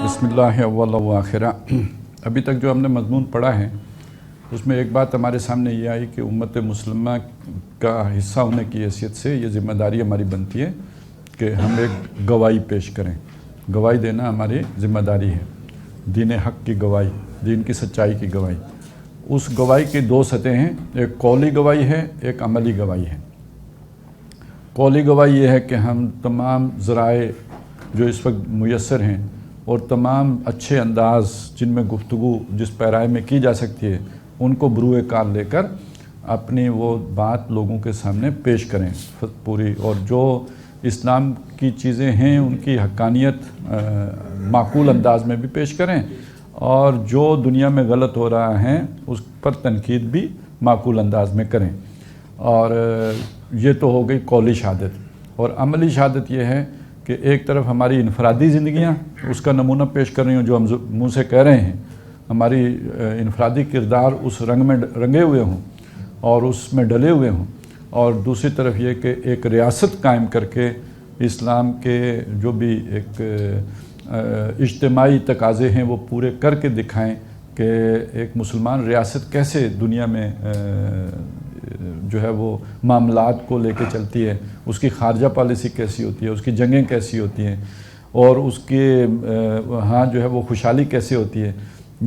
بسم اللہ اول و آخرہ۔ ابھی تک جو ہم نے مضمون پڑھا ہے اس میں ایک بات ہمارے سامنے یہ آئی کہ امت مسلمہ کا حصہ ہونے کی حیثیت سے یہ ذمہ داری ہماری بنتی ہے کہ ہم ایک گواہی پیش کریں۔ گواہی دینا ہماری ذمہ داری ہے، دین حق کی گواہی، دین کی سچائی کی گواہی۔ اس گواہی کی دو سطح ہیں، ایک قولی گواہی ہے، ایک عملی گواہی ہے۔ قولی گواہی یہ ہے کہ ہم تمام ذرائع جو اس وقت میسر ہیں اور تمام اچھے انداز جن میں گفتگو جس پیرائے میں کی جا سکتی ہے ان کو بروئے کار لے کر اپنی وہ بات لوگوں کے سامنے پیش کریں پوری، اور جو اسلام کی چیزیں ہیں ان کی حقانیت معقول انداز میں بھی پیش کریں، اور جو دنیا میں غلط ہو رہا ہے اس پر تنقید بھی معقول انداز میں کریں۔ اور یہ تو ہو گئی قولی شہادت۔ اور عملی شہادت یہ ہے کہ ایک طرف ہماری انفرادی زندگیاں اس کا نمونہ پیش کر رہی ہوں، جو ہم منہ سے کہہ رہے ہیں، ہماری انفرادی کردار اس رنگ میں رنگے ہوئے ہوں اور اس میں ڈلے ہوئے ہوں، اور دوسری طرف یہ کہ ایک ریاست قائم کر کے اسلام کے جو بھی ایک اجتماعی تقاضے ہیں وہ پورے کر کے دکھائیں کہ ایک مسلمان ریاست کیسے دنیا میں جو ہے وہ معاملات کو لے کے چلتی ہے، اس کی خارجہ پالیسی کیسی ہوتی ہے، اس کی جنگیں کیسی ہوتی ہیں، اور اس کے ہاں جو ہے وہ خوشحالی کیسے ہوتی ہے،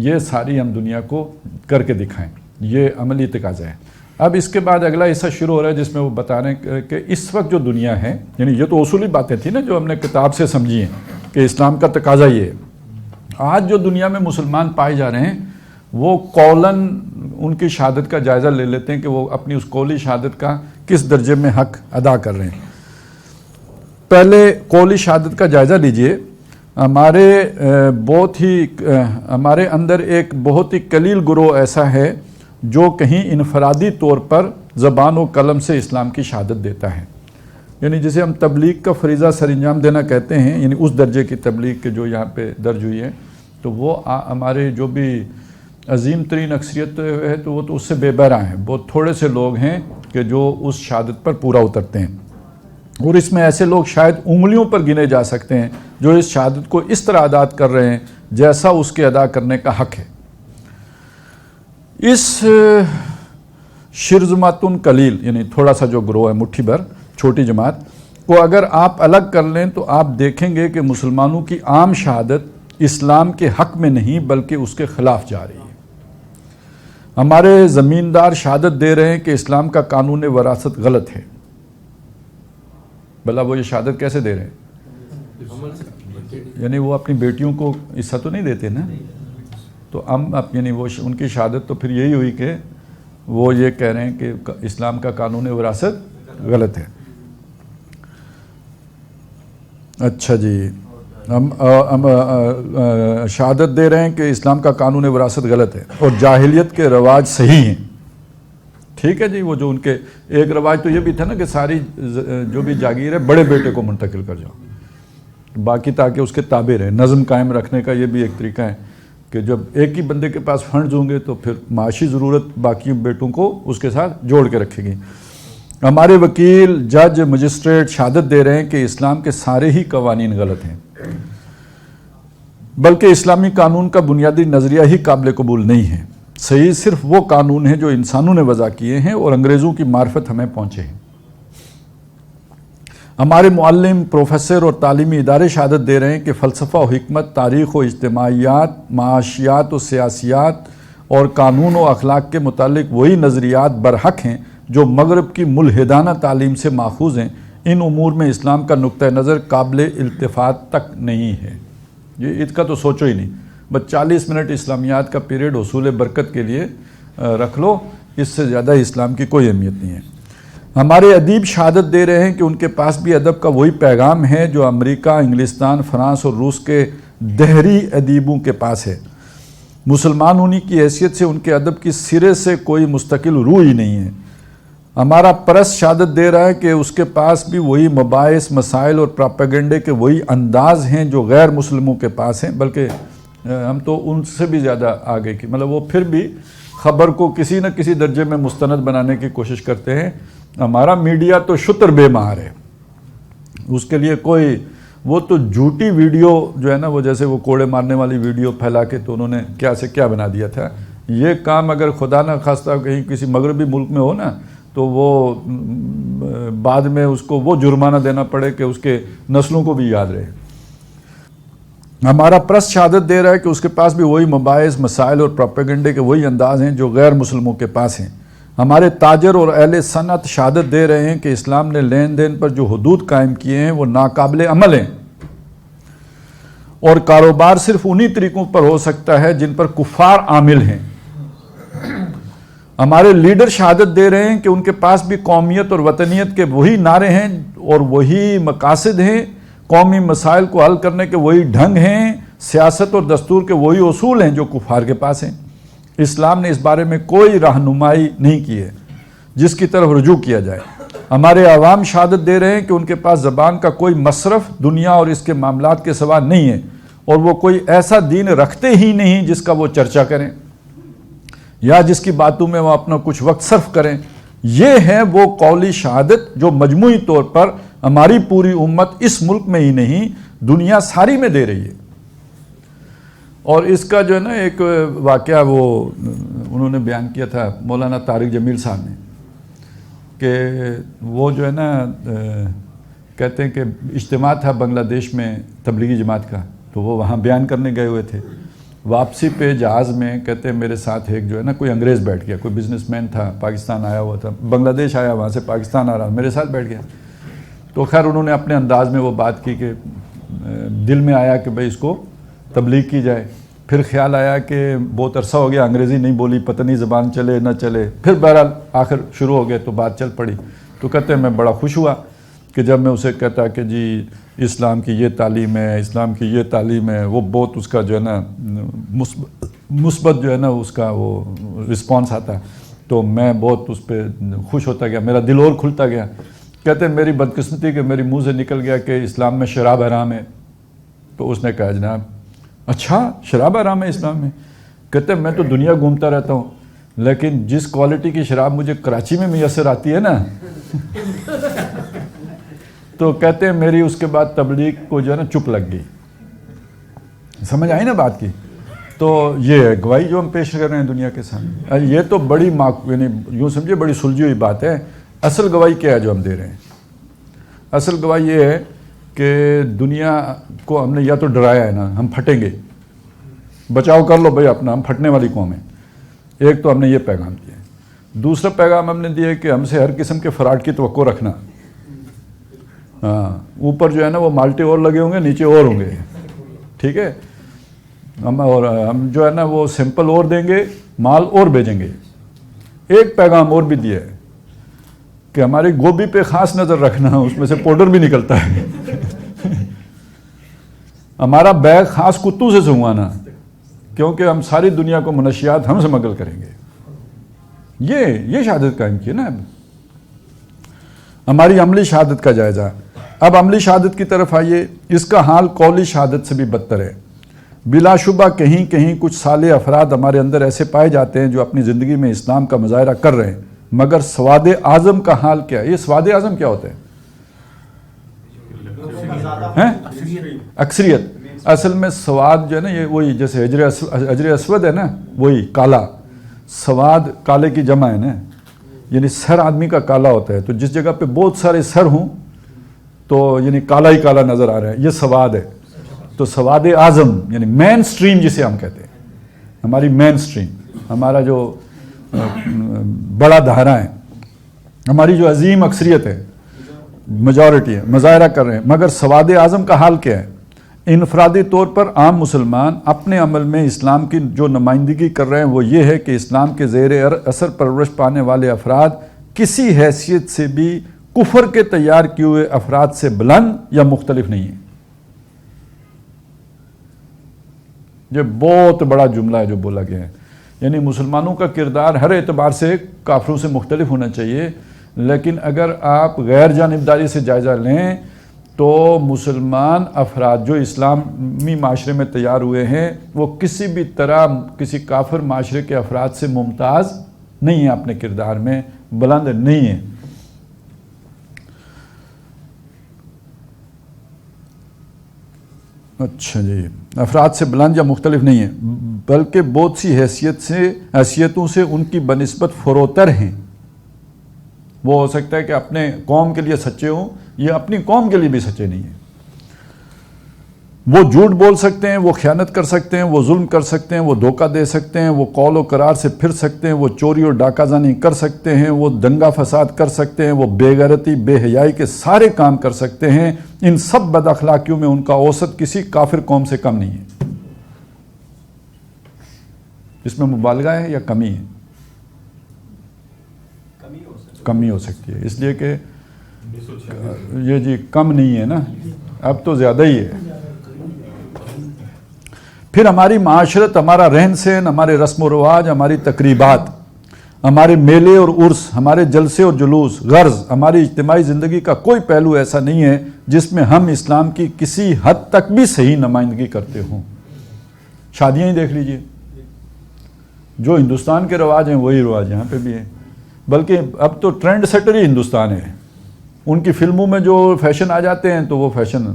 یہ ساری ہم دنیا کو کر کے دکھائیں۔ یہ عملی تقاضا ہے۔ اب اس کے بعد اگلا حصہ شروع ہو رہا ہے جس میں وہ بتا رہے ہیں کہ اس وقت جو دنیا ہے، یعنی یہ تو اصولی باتیں تھیں نا جو ہم نے کتاب سے سمجھی ہیں کہ اسلام کا تقاضا یہ ہے۔ آج جو دنیا میں مسلمان پائے جا رہے ہیں وہ قولاً ان کی شہادت کا جائزہ لے لیتے ہیں کہ وہ اپنی اس قولی شہادت کا کس درجے میں حق ادا کر رہے ہیں۔ پہلے قولی شہادت کا جائزہ لیجئے۔ ہمارے اندر ایک بہت ہی قلیل گروہ ایسا ہے جو کہیں انفرادی طور پر زبان و قلم سے اسلام کی شہادت دیتا ہے، یعنی جسے ہم تبلیغ کا فریضہ سر انجام دینا کہتے ہیں، یعنی اس درجے کی تبلیغ کے جو یہاں پہ درج ہوئی ہے، تو وہ ہمارے جو بھی عظیم ترین اکثریت ہے تو وہ تو اس سے بے بہرا ہیں۔ بہت تھوڑے سے لوگ ہیں کہ جو اس شہادت پر پورا اترتے ہیں، اور اس میں ایسے لوگ شاید انگلیوں پر گنے جا سکتے ہیں جو اس شہادت کو اس طرح ادا کر رہے ہیں جیسا اس کے ادا کرنے کا حق ہے۔ اس شرذمۃ قلیل یعنی تھوڑا سا جو گروہ ہے، مٹھی بھر چھوٹی جماعت کو اگر آپ الگ کر لیں تو آپ دیکھیں گے کہ مسلمانوں کی عام شہادت اسلام کے حق میں نہیں بلکہ اس کے خلاف جا رہی ہے۔ ہمارے زمیندار شہادت دے رہے ہیں کہ اسلام کا قانون وراثت غلط ہے۔ بھلا وہ یہ شہادت کیسے دے رہے ہیں؟ یعنی وہ اپنی بیٹیوں کو حصہ تو نہیں دیتے نا، تو یعنی وہ ان کی شہادت تو پھر یہی ہوئی کہ وہ یہ کہہ رہے ہیں کہ اسلام کا قانون وراثت غلط ہے۔ اچھا جی، ہم شہادت دے رہے ہیں کہ اسلام کا قانون وراثت غلط ہے اور جاہلیت کے رواج صحیح ہیں۔ ٹھیک ہے جی، وہ جو ان کے ایک رواج تو یہ بھی تھا نا کہ ساری جو بھی جاگیر ہے بڑے بیٹے کو منتقل کر جاؤ، باقی تاکہ اس کے تابع رہے۔ نظم قائم رکھنے کا یہ بھی ایک طریقہ ہے کہ جب ایک ہی بندے کے پاس فنڈز ہوں گے تو پھر معاشی ضرورت باقی بیٹوں کو اس کے ساتھ جوڑ کے رکھے گی۔ ہمارے وکیل، جج، مجسٹریٹ شہادت دے رہے ہیں کہ اسلام کے سارے ہی قوانین غلط ہیں، بلکہ اسلامی قانون کا بنیادی نظریہ ہی قابل قبول نہیں ہے۔ صحیح صرف وہ قانون ہیں جو انسانوں نے وضع کیے ہیں اور انگریزوں کی معرفت ہمیں پہنچے ہیں۔ ہمارے معلم، پروفیسر اور تعلیمی ادارے شہادت دے رہے ہیں کہ فلسفہ و حکمت، تاریخ و اجتماعیات، معاشیات و سیاسیات اور قانون و اخلاق کے متعلق وہی نظریات برحق ہیں جو مغرب کی ملحدانہ تعلیم سے ماخوذ ہیں۔ ان امور میں اسلام کا نقطہ نظر قابل التفات تک نہیں ہے۔ یہ اس کا تو سوچو ہی نہیں، بس 40 منٹ اسلامیات کا پیریڈ حصول برکت کے لیے رکھ لو، اس سے زیادہ اسلام کی کوئی اہمیت نہیں ہے۔ ہمارے ادیب شہادت دے رہے ہیں کہ ان کے پاس بھی ادب کا وہی پیغام ہے جو امریکہ، انگلستان، فرانس اور روس کے دہری ادیبوں کے پاس ہے۔ مسلمان ہونے کی حیثیت سے ان کے ادب کی سرے سے کوئی مستقل روح ہی نہیں ہے۔ ہمارا پرس شہادت دے رہا ہے کہ اس کے پاس بھی وہی مباحث، مسائل اور پراپیگنڈے کے وہی انداز ہیں جو غیر مسلموں کے پاس ہیں، بلکہ ہم تو ان سے بھی زیادہ آگے کی، مطلب وہ پھر بھی خبر کو کسی نہ کسی درجے میں مستند بنانے کی کوشش کرتے ہیں۔ ہمارا میڈیا تو شتر بے مہار ہے، اس کے لیے کوئی وہ تو جھوٹی ویڈیو جو ہے نا، وہ جیسے وہ کوڑے مارنے والی ویڈیو پھیلا کے تو انہوں نے کیا سے کیا بنا دیا تھا. یہ کام اگر خدا نہ خواستہ کہیں کسی مغربی ملک میں ہو نا تو وہ بعد میں اس کو وہ جرمانہ دینا پڑے کہ اس کے نسلوں کو بھی یاد رہے. ہمارا پرس شہادت دے رہا ہے کہ اس کے پاس بھی وہی مباحث، مسائل اور پروپیگنڈے کے وہی انداز ہیں جو غیر مسلموں کے پاس ہیں. ہمارے تاجر اور اہل صنعت شہادت دے رہے ہیں کہ اسلام نے لین دین پر جو حدود قائم کیے ہیں وہ ناقابل عمل ہیں، اور کاروبار صرف انہی طریقوں پر ہو سکتا ہے جن پر کفار عامل ہیں. ہمارے لیڈر شہادت دے رہے ہیں کہ ان کے پاس بھی قومیت اور وطنیت کے وہی نعرے ہیں اور وہی مقاصد ہیں، قومی مسائل کو حل کرنے کے وہی ڈھنگ ہیں، سیاست اور دستور کے وہی اصول ہیں جو کفار کے پاس ہیں. اسلام نے اس بارے میں کوئی رہنمائی نہیں کی ہے جس کی طرف رجوع کیا جائے. ہمارے عوام شہادت دے رہے ہیں کہ ان کے پاس زبان کا کوئی مصرف دنیا اور اس کے معاملات کے سوا نہیں ہے، اور وہ کوئی ایسا دین رکھتے ہی نہیں جس کا وہ چرچا کریں یا جس کی باتوں میں وہ اپنا کچھ وقت صرف کریں. یہ ہے وہ قولی شہادت جو مجموعی طور پر ہماری پوری امت اس ملک میں ہی نہیں دنیا ساری میں دے رہی ہے. اور اس کا جو ہے نا ایک واقعہ وہ انہوں نے بیان کیا تھا مولانا طارق جمیل صاحب نے، کہ وہ جو ہے نا کہتے ہیں کہ اجتماع تھا بنگلہ دیش میں تبلیغی جماعت کا، تو وہ وہاں بیان کرنے گئے ہوئے تھے. واپسی پہ جہاز میں کہتے ہیں میرے ساتھ ایک جو ہے نا کوئی انگریز بیٹھ گیا، کوئی بزنس مین تھا، پاکستان آیا ہوا تھا، بنگلہ دیش آیا، وہاں سے پاکستان آ رہا، میرے ساتھ بیٹھ گیا. تو خیر انہوں نے اپنے انداز میں وہ بات کی کہ دل میں آیا کہ بھئی اس کو تبلیغ کی جائے. پھر خیال آیا کہ بہت عرصہ ہو گیا انگریزی نہیں بولی، پتہ نہیں زبان چلے نہ چلے. پھر بہرحال آخر شروع ہو گئے تو بات چل پڑی. تو کہتے ہیں میں بڑا خوش ہوا کہ جب میں اسے کہتا کہ جی اسلام کی یہ تعلیم ہے، اسلام کی یہ تعلیم ہے، وہ بہت اس کا جو ہے نا مثبت جو ہے نا اس کا وہ رسپانس آتا. تو میں بہت اس پہ خوش ہوتا گیا، میرا دل اور کھلتا گیا. کہتے ہیں میری بدقسمتی کہ میری منہ سے نکل گیا کہ اسلام میں شراب حرام ہے. تو اس نے کہا جناب اچھا شراب حرام ہے اسلام میں؟ کہتے ہیں میں تو دنیا گھومتا رہتا ہوں لیکن جس کوالٹی کی شراب مجھے کراچی میں میسر آتی ہے نا تو کہتے ہیں میری اس کے بعد تبلیغ کو جو ہے نا چپ لگ گئی. سمجھ آئی نا بات کی؟ تو یہ ہے گواہی جو ہم پیش کر رہے ہیں دنیا کے سامنے. یہ تو بڑی یعنی یوں سمجھے بڑی سلجھی ہوئی بات ہے. اصل گواہی کیا ہے جو ہم دے رہے ہیں؟ اصل گواہی یہ ہے کہ دنیا کو ہم نے یا تو ڈرایا ہے نا ہم پھٹیں گے، بچاؤ کر لو بھائی اپنا، ہم پھٹنے والی قوم ہے. ایک تو ہم نے یہ پیغام دیا ہے. دوسرا پیغام ہم نے دیا ہے کہ ہم سے ہر قسم کے فراڈ کی توقع رکھنا. ہاں اوپر جو ہے نا وہ مالٹے اور لگے ہوں گے، نیچے اور ہوں گے، ٹھیک ہے. ہم جو ہے نا وہ سیمپل اور دیں گے، مال اور بھیجیں گے. ایک پیغام اور بھی دیا ہے کہ ہماری گوبھی پہ خاص نظر رکھنا، اس میں سے پاؤڈر بھی نکلتا ہے. ہمارا بیگ خاص کتوں سے سنگوانا کیونکہ ہم ساری دنیا کو منشیات ہم سمگل کریں گے. یہ شہادت قائم کی ہے نا. اب ہماری عملی شہادت کا جائزہ. اب عملی شہادت کی طرف آئیے. اس کا حال قولی شہادت سے بھی بدتر ہے. بلا شبہ کہیں کہیں کچھ صالح افراد ہمارے اندر ایسے پائے جاتے ہیں جو اپنی زندگی میں اسلام کا مظاہرہ کر رہے ہیں، مگر سواد اعظم کا حال کیا ہے؟ یہ سواد اعظم کیا ہوتا ہے؟ اکثریت. اصل میں سواد جو ہے نا یہ وہی جیسے حجر اسود ہے نا، وہی کالا. سواد کالے کی جمع ہے نا، یعنی سر آدمی کا کالا ہوتا ہے. تو جس جگہ پہ بہت سارے سر ہوں تو یعنی کالا ہی کالا نظر آ رہا ہے، یہ سواد ہے. تو سواد اعظم یعنی مین سٹریم جسے ہم کہتے ہیں، ہماری مین سٹریم، ہمارا جو بڑا دھارا ہے، ہماری جو عظیم اکثریت ہے، میجورٹی ہے، مظاہرہ کر رہے ہیں. مگر سواد اعظم کا حال کیا ہے؟ انفرادی طور پر عام مسلمان اپنے عمل میں اسلام کی جو نمائندگی کر رہے ہیں وہ یہ ہے کہ اسلام کے زیر اثر پرورش پانے والے افراد کسی حیثیت سے بھی کفر کے تیار کیے ہوئے افراد سے بلند یا مختلف نہیں ہیں. یہ بہت بڑا جملہ ہے جو بولا گیا ہے. یعنی مسلمانوں کا کردار ہر اعتبار سے کافروں سے مختلف ہونا چاہیے، لیکن اگر آپ غیر جانبداری سے جائزہ لیں تو مسلمان افراد جو اسلامی معاشرے میں تیار ہوئے ہیں وہ کسی بھی طرح کسی کافر معاشرے کے افراد سے ممتاز نہیں ہیں، اپنے کردار میں بلند نہیں ہیں. اچھا جی، افراد سے بلند یا مختلف نہیں ہیں بلکہ بہت سی حیثیتوں سے ان کی بنسبت فروتر ہیں. وہ ہو سکتا ہے کہ اپنے قوم کے لیے سچے ہوں، یہ اپنی قوم کے لیے بھی سچے نہیں ہیں. وہ جھوٹ بول سکتے ہیں، وہ خیانت کر سکتے ہیں، وہ ظلم کر سکتے ہیں، وہ دھوکہ دے سکتے ہیں، وہ قول و قرار سے پھر سکتے ہیں، وہ چوری اور ڈاکہ زنی کر سکتے ہیں، وہ دنگا فساد کر سکتے ہیں، وہ بے غیرتی بے حیائی کے سارے کام کر سکتے ہیں. ان سب بد اخلاقیوں میں ان کا اوسط کسی کافر قوم سے کم نہیں ہے. اس میں مبالغہ ہے یا کمی ہے؟ کمی ہو سکتی ہے، اس لیے کہ یہ جی کم نہیں ہے نا، اب تو زیادہ ہی ہے. پھر ہماری معاشرت، ہمارا رہن سہن، ہمارے رسم و رواج، ہماری تقریبات، ہمارے میلے اور عرس، ہمارے جلسے اور جلوس، غرض ہماری اجتماعی زندگی کا کوئی پہلو ایسا نہیں ہے جس میں ہم اسلام کی کسی حد تک بھی صحیح نمائندگی کرتے ہوں. شادیاں ہی دیکھ لیجئے، جو ہندوستان کے رواج ہیں وہی رواج یہاں پہ بھی ہیں، بلکہ اب تو ٹرینڈ سیٹر ہی ہندوستان ہے. ان کی فلموں میں جو فیشن آ جاتے ہیں تو وہ فیشن.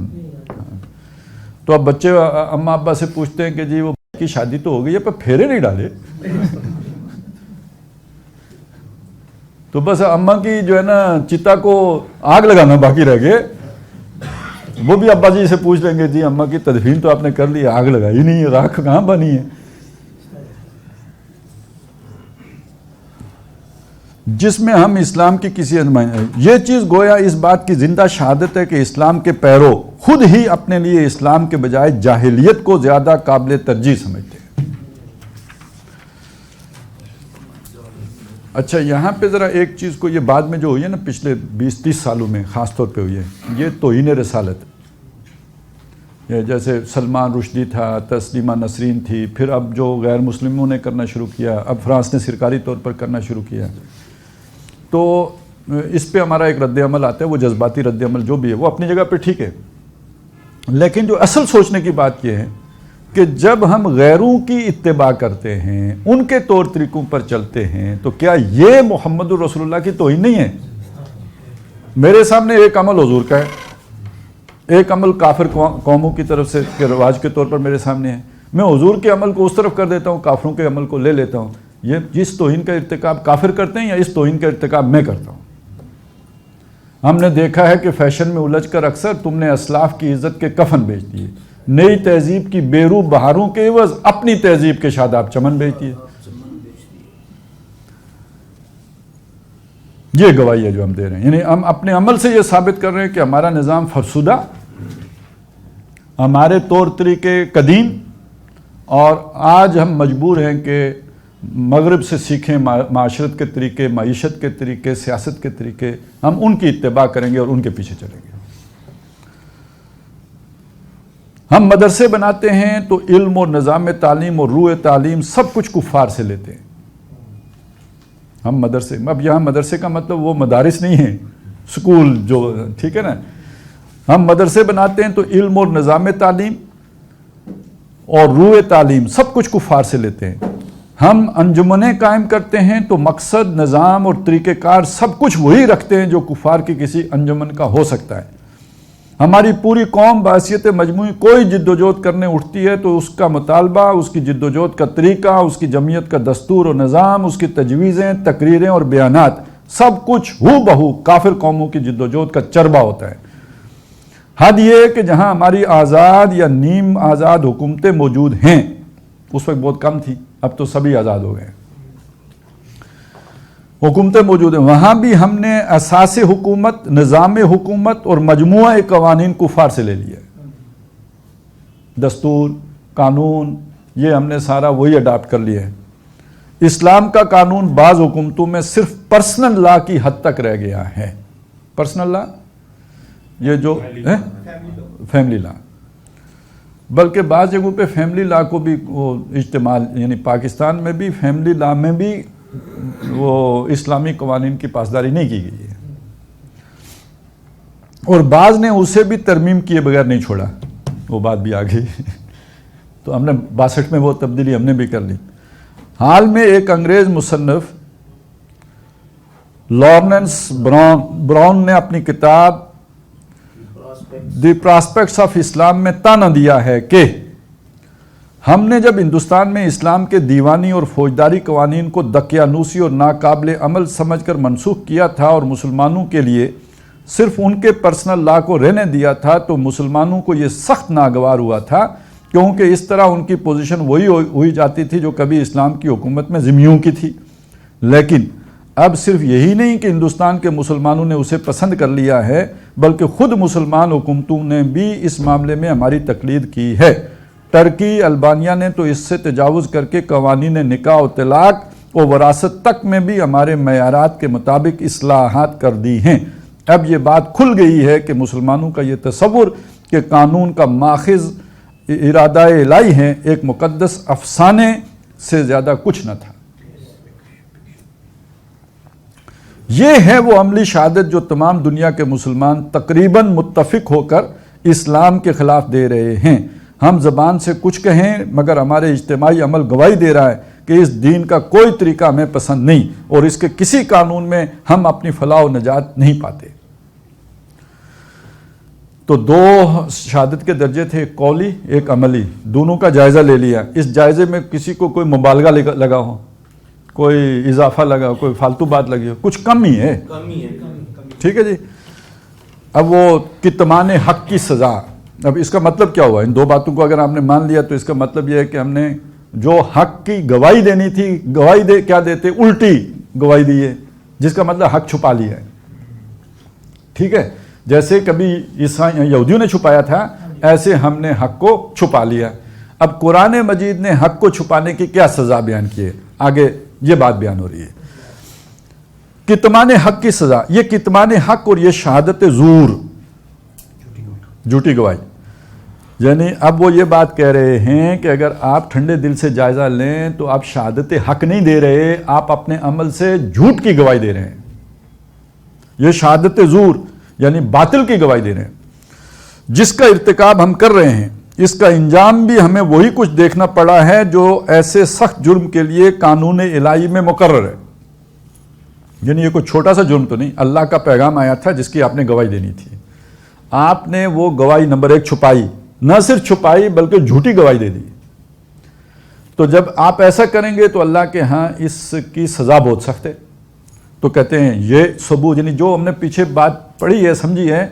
تو اب بچے اماں ابا سے پوچھتے ہیں کہ جی وہ کی شادی تو ہو گئی ہے پر پھیرے نہیں ڈالے. تو بس اماں کی جو ہے نا چتا کو آگ لگانا باقی رہ گئے. وہ بھی ابا جی سے پوچھ لیں گے جی اماں کی تدفین تو آپ نے کر لی، آگ لگائی نہیں ہے، راکھ کہاں بنی ہے. جس میں ہم اسلام کی کسی یہ چیز گویا اس بات کی زندہ شہادت ہے کہ اسلام کے پیرو خود ہی اپنے لیے اسلام کے بجائے جاہلیت کو زیادہ قابل ترجیح سمجھتے ہیں. اچھا یہاں پہ ذرا ایک چیز کو، یہ بعد میں جو ہوئی ہے نا پچھلے 20-30 سالوں میں خاص طور پہ ہوئی ہے، یہ توہین رسالت. یہ جیسے سلمان رشدی تھا، تسلیمہ نسرین تھی، پھر اب جو غیر مسلموں نے کرنا شروع کیا، اب فرانس نے سرکاری طور پر کرنا شروع کیا. تو اس پہ ہمارا ایک رد عمل آتا ہے، وہ جذباتی رد عمل جو بھی ہے وہ اپنی جگہ پہ ٹھیک ہے، لیکن جو اصل سوچنے کی بات یہ ہے کہ جب ہم غیروں کی اتباع کرتے ہیں، ان کے طور طریقوں پر چلتے ہیں، تو کیا یہ محمد الرسول اللہ کی توہین نہیں ہے؟ میرے سامنے ایک عمل حضور کا ہے، ایک عمل کافر قوموں کی طرف سے کے رواج کے طور پر میرے سامنے ہے، میں حضور کے عمل کو اس طرف کر دیتا ہوں، کافروں کے عمل کو لے لیتا ہوں. یہ جس توہین کا ارتکاب کافر کرتے ہیں یا اس توہین کا ارتکاب میں کرتا ہوں. ہم نے دیکھا ہے کہ فیشن میں الجھ کر اکثر تم نے اسلاف کی عزت کے کفن بیچ دیے، نئی تہذیب کی بیرو بہاروں کے عوض اپنی تہذیب کے شاداب چمن بیچ دیے. یہ گواہی ہے جو ہم دے رہے ہیں، یعنی ہم اپنے عمل سے یہ ثابت کر رہے ہیں کہ ہمارا نظام فرسودہ، ہمارے طور طریقے قدیم، اور آج ہم مجبور ہیں کہ مغرب سے سیکھیں معاشرت کے طریقے، معیشت کے طریقے، سیاست کے طریقے، ہم ان کی اتباع کریں گے اور ان کے پیچھے چلیں گے. ہم مدرسے بناتے ہیں تو علم اور نظام تعلیم اور روح تعلیم سب کچھ کفار سے لیتے ہیں. ہم مدرسے، اب یہاں مدرسے کا مطلب وہ مدارس نہیں ہے، سکول جو، ٹھیک ہے نا. ہم مدرسے بناتے ہیں تو علم اور نظام تعلیم اور روح تعلیم سب کچھ کفار سے لیتے ہیں. ہم انجمنیں قائم کرتے ہیں تو مقصد، نظام اور طریقہ کار سب کچھ وہی رکھتے ہیں جو کفار کی کسی انجمن کا ہو سکتا ہے. ہماری پوری قوم بحیثیت مجموعی کوئی جد و جہد کرنے اٹھتی ہے تو اس کا مطالبہ، اس کی جد و جہد کا طریقہ، اس کی جمعیت کا دستور و نظام، اس کی تجویزیں، تقریریں اور بیانات سب کچھ ہو بہو کافر قوموں کی جد و جہد کا چربہ ہوتا ہے. حد یہ کہ جہاں ہماری آزاد یا نیم آزاد حکومتیں موجود ہیں، اس وقت بہت کم تھی، اب تو سبھی آزاد ہو گئے، حکومتیں موجود ہیں، وہاں بھی ہم نے اساس حکومت، نظام حکومت اور مجموعہ قوانین کفار سے لے لیا. دستور، قانون، یہ ہم نے سارا وہی اڈاپٹ کر لیا ہے. اسلام کا قانون بعض حکومتوں میں صرف پرسنل لا کی حد تک رہ گیا ہے. پرسنل لا، یہ جو فیملی لا، بلکہ بعض جگہوں پہ فیملی لا کو بھی وہ اجتماع، یعنی پاکستان میں بھی فیملی لا میں بھی وہ اسلامی قوانین کی پاسداری نہیں کی گئی ہے، اور بعض نے اسے بھی ترمیم کیے بغیر نہیں چھوڑا، وہ بات بھی آ گئی. تو ہم نے 62 میں وہ تبدیلی ہم نے بھی کر لی. حال میں ایک انگریز مصنف لارنس براؤن نے اپنی کتاب دی پراسپیکٹس آف اسلام میں تانا دیا ہے کہ ہم نے جب ہندوستان میں اسلام کے دیوانی اور فوجداری قوانین کو دقیانوسی اور ناقابل عمل سمجھ کر منسوخ کیا تھا اور مسلمانوں کے لیے صرف ان کے پرسنل لا کو رہنے دیا تھا، تو مسلمانوں کو یہ سخت ناگوار ہوا تھا، کیونکہ اس طرح ان کی پوزیشن وہی ہوئی جاتی تھی جو کبھی اسلام کی حکومت میں ذمیوں کی تھی۔ لیکن اب صرف یہی نہیں کہ ہندوستان کے مسلمانوں نے اسے پسند کر لیا ہے، بلکہ خود مسلمان حکومتوں نے بھی اس معاملے میں ہماری تقلید کی ہے۔ ترکی، البانیہ نے تو اس سے تجاوز کر کے قوانین نکاح و طلاق اور وراثت تک میں بھی ہمارے معیارات کے مطابق اصلاحات کر دی ہیں۔ اب یہ بات کھل گئی ہے کہ مسلمانوں کا یہ تصور کہ قانون کا ماخذ ارادہ الہی ہے ایک مقدس افسانے سے زیادہ کچھ نہ تھا۔ یہ ہے وہ عملی شہادت جو تمام دنیا کے مسلمان تقریباً متفق ہو کر اسلام کے خلاف دے رہے ہیں۔ ہم زبان سے کچھ کہیں مگر ہمارے اجتماعی عمل گواہی دے رہا ہے کہ اس دین کا کوئی طریقہ ہمیں پسند نہیں اور اس کے کسی قانون میں ہم اپنی فلاح و نجات نہیں پاتے۔ تو دو شہادت کے درجے تھے، ایک قولی ایک عملی، دونوں کا جائزہ لے لیا۔ اس جائزے میں کسی کو کوئی مبالغہ لگا ہو، کوئی اضافہ لگا ہو، کوئی فالتو بات لگی ہو، کچھ کم ہی ہے، ٹھیک ہے جی۔ اب وہ کتمان حق کی سزا، اب اس کا مطلب کیا ہوا؟ ان دو باتوں کو اگر آپ نے مان لیا تو اس کا مطلب یہ ہے کہ ہم نے جو حق کی گواہی دینی تھی، گواہی کیا دیتے؟ الٹی گواہی دی ہے، جس کا مطلب حق چھپا لیا ہے، ٹھیک ہے۔ جیسے کبھی یہودیوں نے چھپایا تھا، ایسے ہم نے حق کو چھپا لیا۔ اب قرآن مجید نے حق کو چھپانے کی کیا سزا بیان کی ہے؟ آگے یہ بات بیان ہو رہی ہے، کتمان حق کی سزا۔ یہ کتمان حق اور یہ شہادت زور، جھوٹی گواہی، یعنی اب وہ یہ بات کہہ رہے ہیں کہ اگر آپ ٹھنڈے دل سے جائزہ لیں تو آپ شہادت حق نہیں دے رہے، آپ اپنے عمل سے جھوٹ کی گواہی دے رہے ہیں۔ یہ شہادت زور یعنی باطل کی گواہی دے رہے ہیں، جس کا ارتکاب ہم کر رہے ہیں۔ اس کا انجام بھی ہمیں وہی کچھ دیکھنا پڑا ہے جو ایسے سخت جرم کے لیے قانون الہی میں مقرر ہے۔ یعنی یہ کوئی چھوٹا سا جرم تو نہیں، اللہ کا پیغام آیا تھا جس کی آپ نے گواہی دینی تھی، آپ نے وہ گواہی نمبر 1 چھپائی، نہ صرف چھپائی بلکہ جھوٹی گواہی دے دی۔ تو جب آپ ایسا کریں گے تو اللہ کے ہاں اس کی سزا بہت سخت ہے۔ تو کہتے ہیں یہ ثبوت، یعنی جو ہم نے پیچھے بات پڑھی ہے، سمجھی ہے،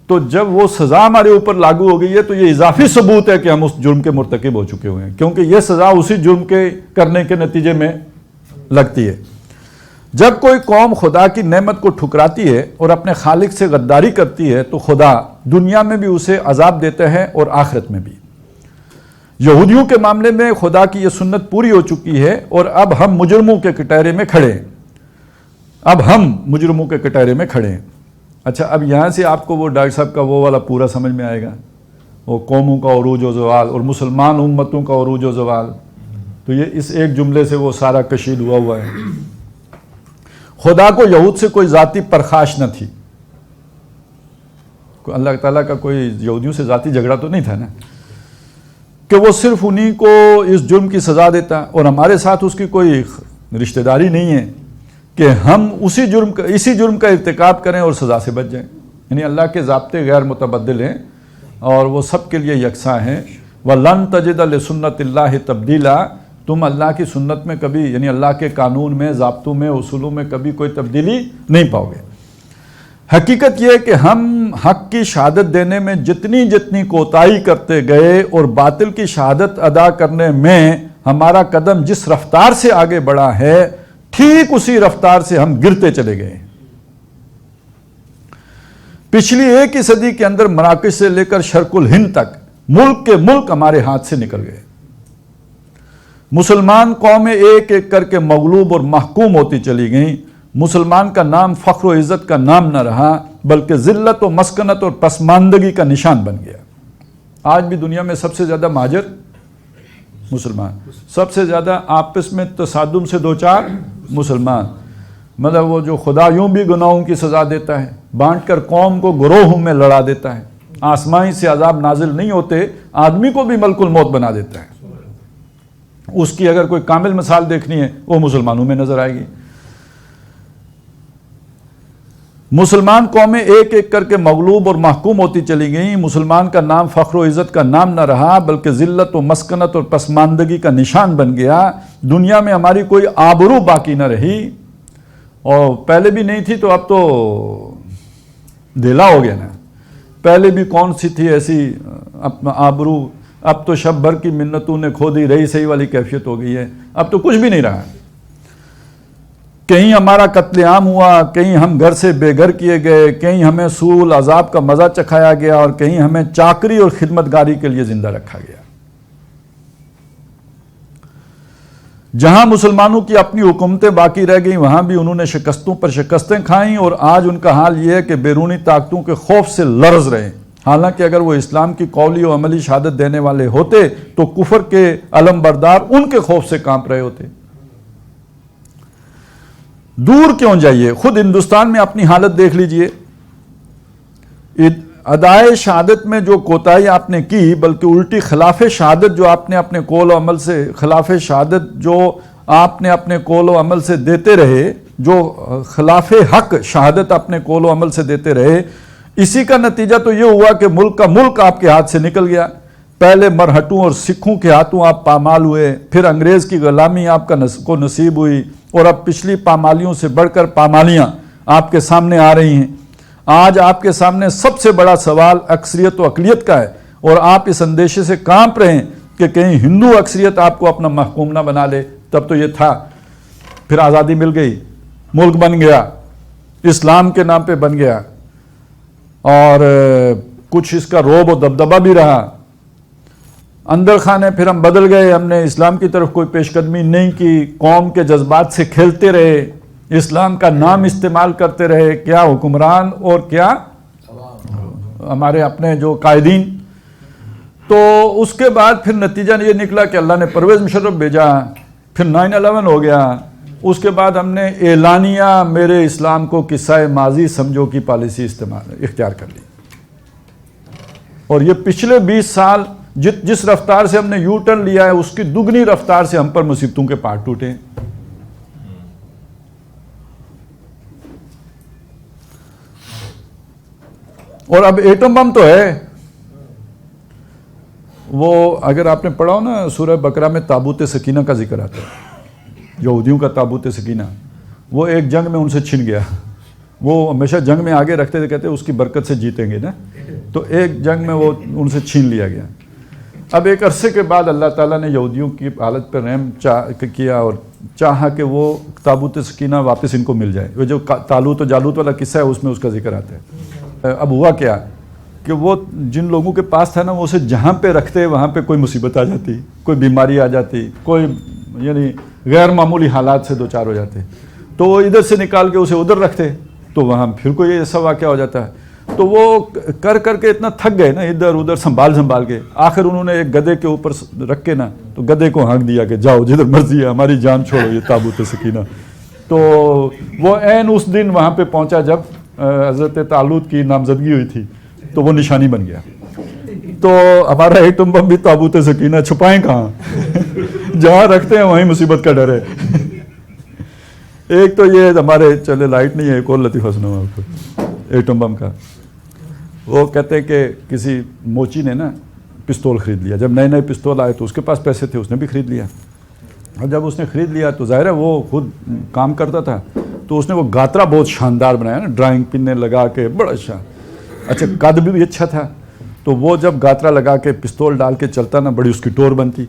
تو جب وہ سزا ہمارے اوپر لاگو ہو گئی ہے تو یہ اضافی ثبوت ہے کہ ہم اس جرم کے مرتکب ہو چکے ہوئے ہیں، کیونکہ یہ سزا اسی جرم کے کرنے کے نتیجے میں لگتی ہے۔ جب کوئی قوم خدا کی نعمت کو ٹھکراتی ہے اور اپنے خالق سے غداری کرتی ہے تو خدا دنیا میں بھی اسے عذاب دیتا ہے اور آخرت میں بھی۔ یہودیوں کے معاملے میں خدا کی یہ سنت پوری ہو چکی ہے اور اب ہم مجرموں کے کٹہرے میں کھڑے ہیں، اچھا اب یہاں سے آپ کو وہ ڈاکٹر صاحب کا وہ والا پورا سمجھ میں آئے گا، وہ قوموں کا عروج و زوال اور مسلمان امتوں کا عروج و زوال، تو یہ اس ایک جملے سے وہ سارا کشید ہوا ہے۔ خدا کو یہود سے کوئی ذاتی پرخاش نہ تھی، اللہ تعالیٰ کا کوئی یہودیوں سے ذاتی جھگڑا تو نہیں تھا نا، کہ وہ صرف انہی کو اس جرم کی سزا دیتا اور ہمارے ساتھ اس کی کوئی رشتہ داری نہیں ہے کہ ہم اسی جرم کا ارتکاب کریں اور سزا سے بچ جائیں۔ یعنی اللہ کے ضابطے غیر متبدل ہیں اور وہ سب کے لیے یکساں ہیں۔ وَلَن تَجِدَ لِسُنَّتِ اللَّهِ تَبْدِيلًا، تم اللہ کی سنت میں کبھی، یعنی اللہ کے قانون میں، ضابطوں میں، اصولوں میں کبھی کوئی تبدیلی نہیں پاؤ گے۔ حقیقت یہ کہ ہم حق کی شہادت دینے میں جتنی کوتاہی کرتے گئے اور باطل کی شہادت ادا کرنے میں ہمارا قدم جس رفتار سے آگے بڑھا ہے، ٹھیک اسی رفتار سے ہم گرتے چلے گئے۔ پچھلی 1 صدی کے اندر مراکش سے لے کر شرق الہند تک ملک کے ملک ہمارے ہاتھ سے نکل گئے۔ مسلمان قومیں ایک ایک کر کے مغلوب اور محکوم ہوتی چلی گئیں۔ مسلمان کا نام فخر و عزت کا نام نہ رہا بلکہ ذلت و مسکنت اور پسماندگی کا نشان بن گیا۔ آج بھی دنیا میں سب سے زیادہ مہاجر مسلمان، سب سے زیادہ آپس میں تصادم سے دوچار مسلمان، مطلب وہ جو خدا یوں بھی گناہوں کی سزا دیتا ہے، بانٹ کر قوم کو گروہوں میں لڑا دیتا ہے، آسمانی سے عذاب نازل نہیں ہوتے، آدمی کو بھی ملک الموت بنا دیتا ہے۔ اس کی اگر کوئی کامل مثال دیکھنی ہے وہ مسلمانوں میں نظر آئے گی۔ مسلمان قومیں ایک ایک کر کے مغلوب اور محکوم ہوتی چلی گئیں. مسلمان کا نام فخر و عزت کا نام نہ رہا بلکہ ذلت و مسکنت اور پسماندگی کا نشان بن گیا. دنیا میں ہماری کوئی آبرو باقی نہ رہی، اور پہلے بھی نہیں تھی تو اب تو دھیلا ہو گیا نا. پہلے بھی کون سی تھی ایسی آبرو، اب تو شب بھر کی منتوں نے کھو دی، رہی صحیح والی کیفیت ہو گئی ہے. اب تو کچھ بھی نہیں رہا. کہیں ہمارا قتل عام ہوا، کہیں ہم گھر سے بے گھر کیے گئے، کہیں ہمیں سول عذاب کا مزہ چکھایا گیا، اور کہیں ہمیں چاکری اور خدمتگاری کے لیے زندہ رکھا گیا. جہاں مسلمانوں کی اپنی حکومتیں باقی رہ گئیں وہاں بھی انہوں نے شکستوں پر شکستیں کھائیں، اور آج ان کا حال یہ ہے کہ بیرونی طاقتوں کے خوف سے لرز رہے. حالانکہ اگر وہ اسلام کی قولی و عملی شہادت دینے والے ہوتے تو کفر کے علم بردار ان کے خوف سے کانپ رہے ہوتے. دور کیوں جائیے، خود ہندوستان میں اپنی حالت دیکھ لیجئے. ادائے شہادت میں جو کوتاہی آپ نے کی، بلکہ الٹی خلاف شہادت جو آپ نے اپنے قول و عمل سے خلاف شہادت جو آپ نے اپنے قول و عمل سے دیتے رہے، جو خلاف حق شہادت اپنے قول و عمل سے دیتے رہے، اسی کا نتیجہ تو یہ ہوا کہ ملک کا ملک آپ کے ہاتھ سے نکل گیا. پہلے مرہٹوں اور سکھوں کے ہاتھوں آپ پامال ہوئے، پھر انگریز کی غلامی آپ کو نصیب ہوئی، اور اب پچھلی پامالیوں سے بڑھ کر پامالیاں آپ کے سامنے آ رہی ہیں. آج آپ کے سامنے سب سے بڑا سوال اکثریت و اقلیت کا ہے، اور آپ اس اندیشے سے کانپ رہے ہیں کہ کہیں ہندو اکثریت آپ کو اپنا محکوم نہ بنا لے. تب تو یہ تھا، پھر آزادی مل گئی، ملک بن گیا، اسلام کے نام پہ بن گیا، اور کچھ اس کا روب و دبدبہ بھی رہا. اندر خانے پھر ہم بدل گئے، ہم نے اسلام کی طرف کوئی پیش قدمی نہیں کی، قوم کے جذبات سے کھیلتے رہے، اسلام کا نام استعمال کرتے رہے، کیا حکمران اور کیا ہمارے اپنے جو قائدین. تو اس کے بعد پھر نتیجہ یہ نکلا کہ اللہ نے پرویز مشرف بھیجا، پھر 9/11 ہو گیا. اس کے بعد ہم نے اعلانیہ میرے اسلام کو قصہ ماضی سمجھو کی پالیسی اختیار کر لی. اور یہ پچھلے 20 سال جس رفتار سے ہم نے یو ٹرن لیا ہے، اس کی دگنی رفتار سے ہم پر مصیبتوں کے پہاڑ ٹوٹے. اور اب ایٹم بم تو ہے. وہ اگر آپ نے پڑھا ہو نا سورہ بقرہ میں تابوت سکینہ کا ذکر آتا ہے، یہودیوں کا تابوت سکینہ، وہ ایک جنگ میں ان سے چھن گیا. وہ ہمیشہ جنگ میں آگے رکھتے تھے، کہتے اس کی برکت سے جیتیں گے نا، تو ایک جنگ میں وہ ان سے چھین لیا گیا. اب ایک عرصے کے بعد اللہ تعالیٰ نے یہودیوں کی حالت پر رحم کیا اور چاہا کہ وہ تابوت سکینہ واپس ان کو مل جائے. وہ جو طالوت و جالوت والا قصہ ہے اس میں اس کا ذکر آتا ہے. اب ہوا کیا کہ وہ جن لوگوں کے پاس تھا نا، وہ اسے جہاں پہ رکھتے وہاں پہ کوئی مصیبت آ جاتی، کوئی بیماری آ جاتی، کوئی یعنی غیر معمولی حالات سے دوچار ہو جاتے، تو وہ ادھر سے نکال کے اسے ادھر رکھتے، تو وہاں پھر کوئی ایسا واقعہ ہو جاتا ہے. تو وہ کر کے اتنا تھک گئے نا، ادھر ادھر سنبھال کے، آخر انہوں نے ایک گدھے کے اوپر رکھ کے نا، تو گدھے کو ہانک دیا کہ جاؤ جدھر مرضی ہے، ہماری جان چھوڑو، یہ تابوت سکینہ. تو وہ عین اس دن وہاں پہ پہنچا جب حضرت طالوت کی نامزدگی ہوئی تھی، تو وہ نشانی بن گیا. تو ہمارا ایٹم بم بھی تابوت سکینہ، چھپائیں کہاں؟ جہاں رکھتے ہیں وہیں مصیبت کا ڈر ہے. ایک تو یہ ہمارے چلے لائٹ نہیں ہے، ایک اور لطیفہ سناؤں آپ کو ایٹم بم کا. وہ کہتے ہیں کہ کسی موچی نے نا پستول خرید لیا. جب نئے پستول آئے تو اس کے پاس پیسے تھے، اس نے بھی خرید لیا. اور جب اس نے خرید لیا تو ظاہر ہے وہ خود کام کرتا تھا، تو اس نے وہ گاترا بہت شاندار بنایا نا، ڈرائنگ پن لگا کے، بڑا اچھا قد بھی اچھا تھا. تو وہ جب گاترا لگا کے پستول ڈال کے چلتا نا، بڑی اس کی ٹور بنتی.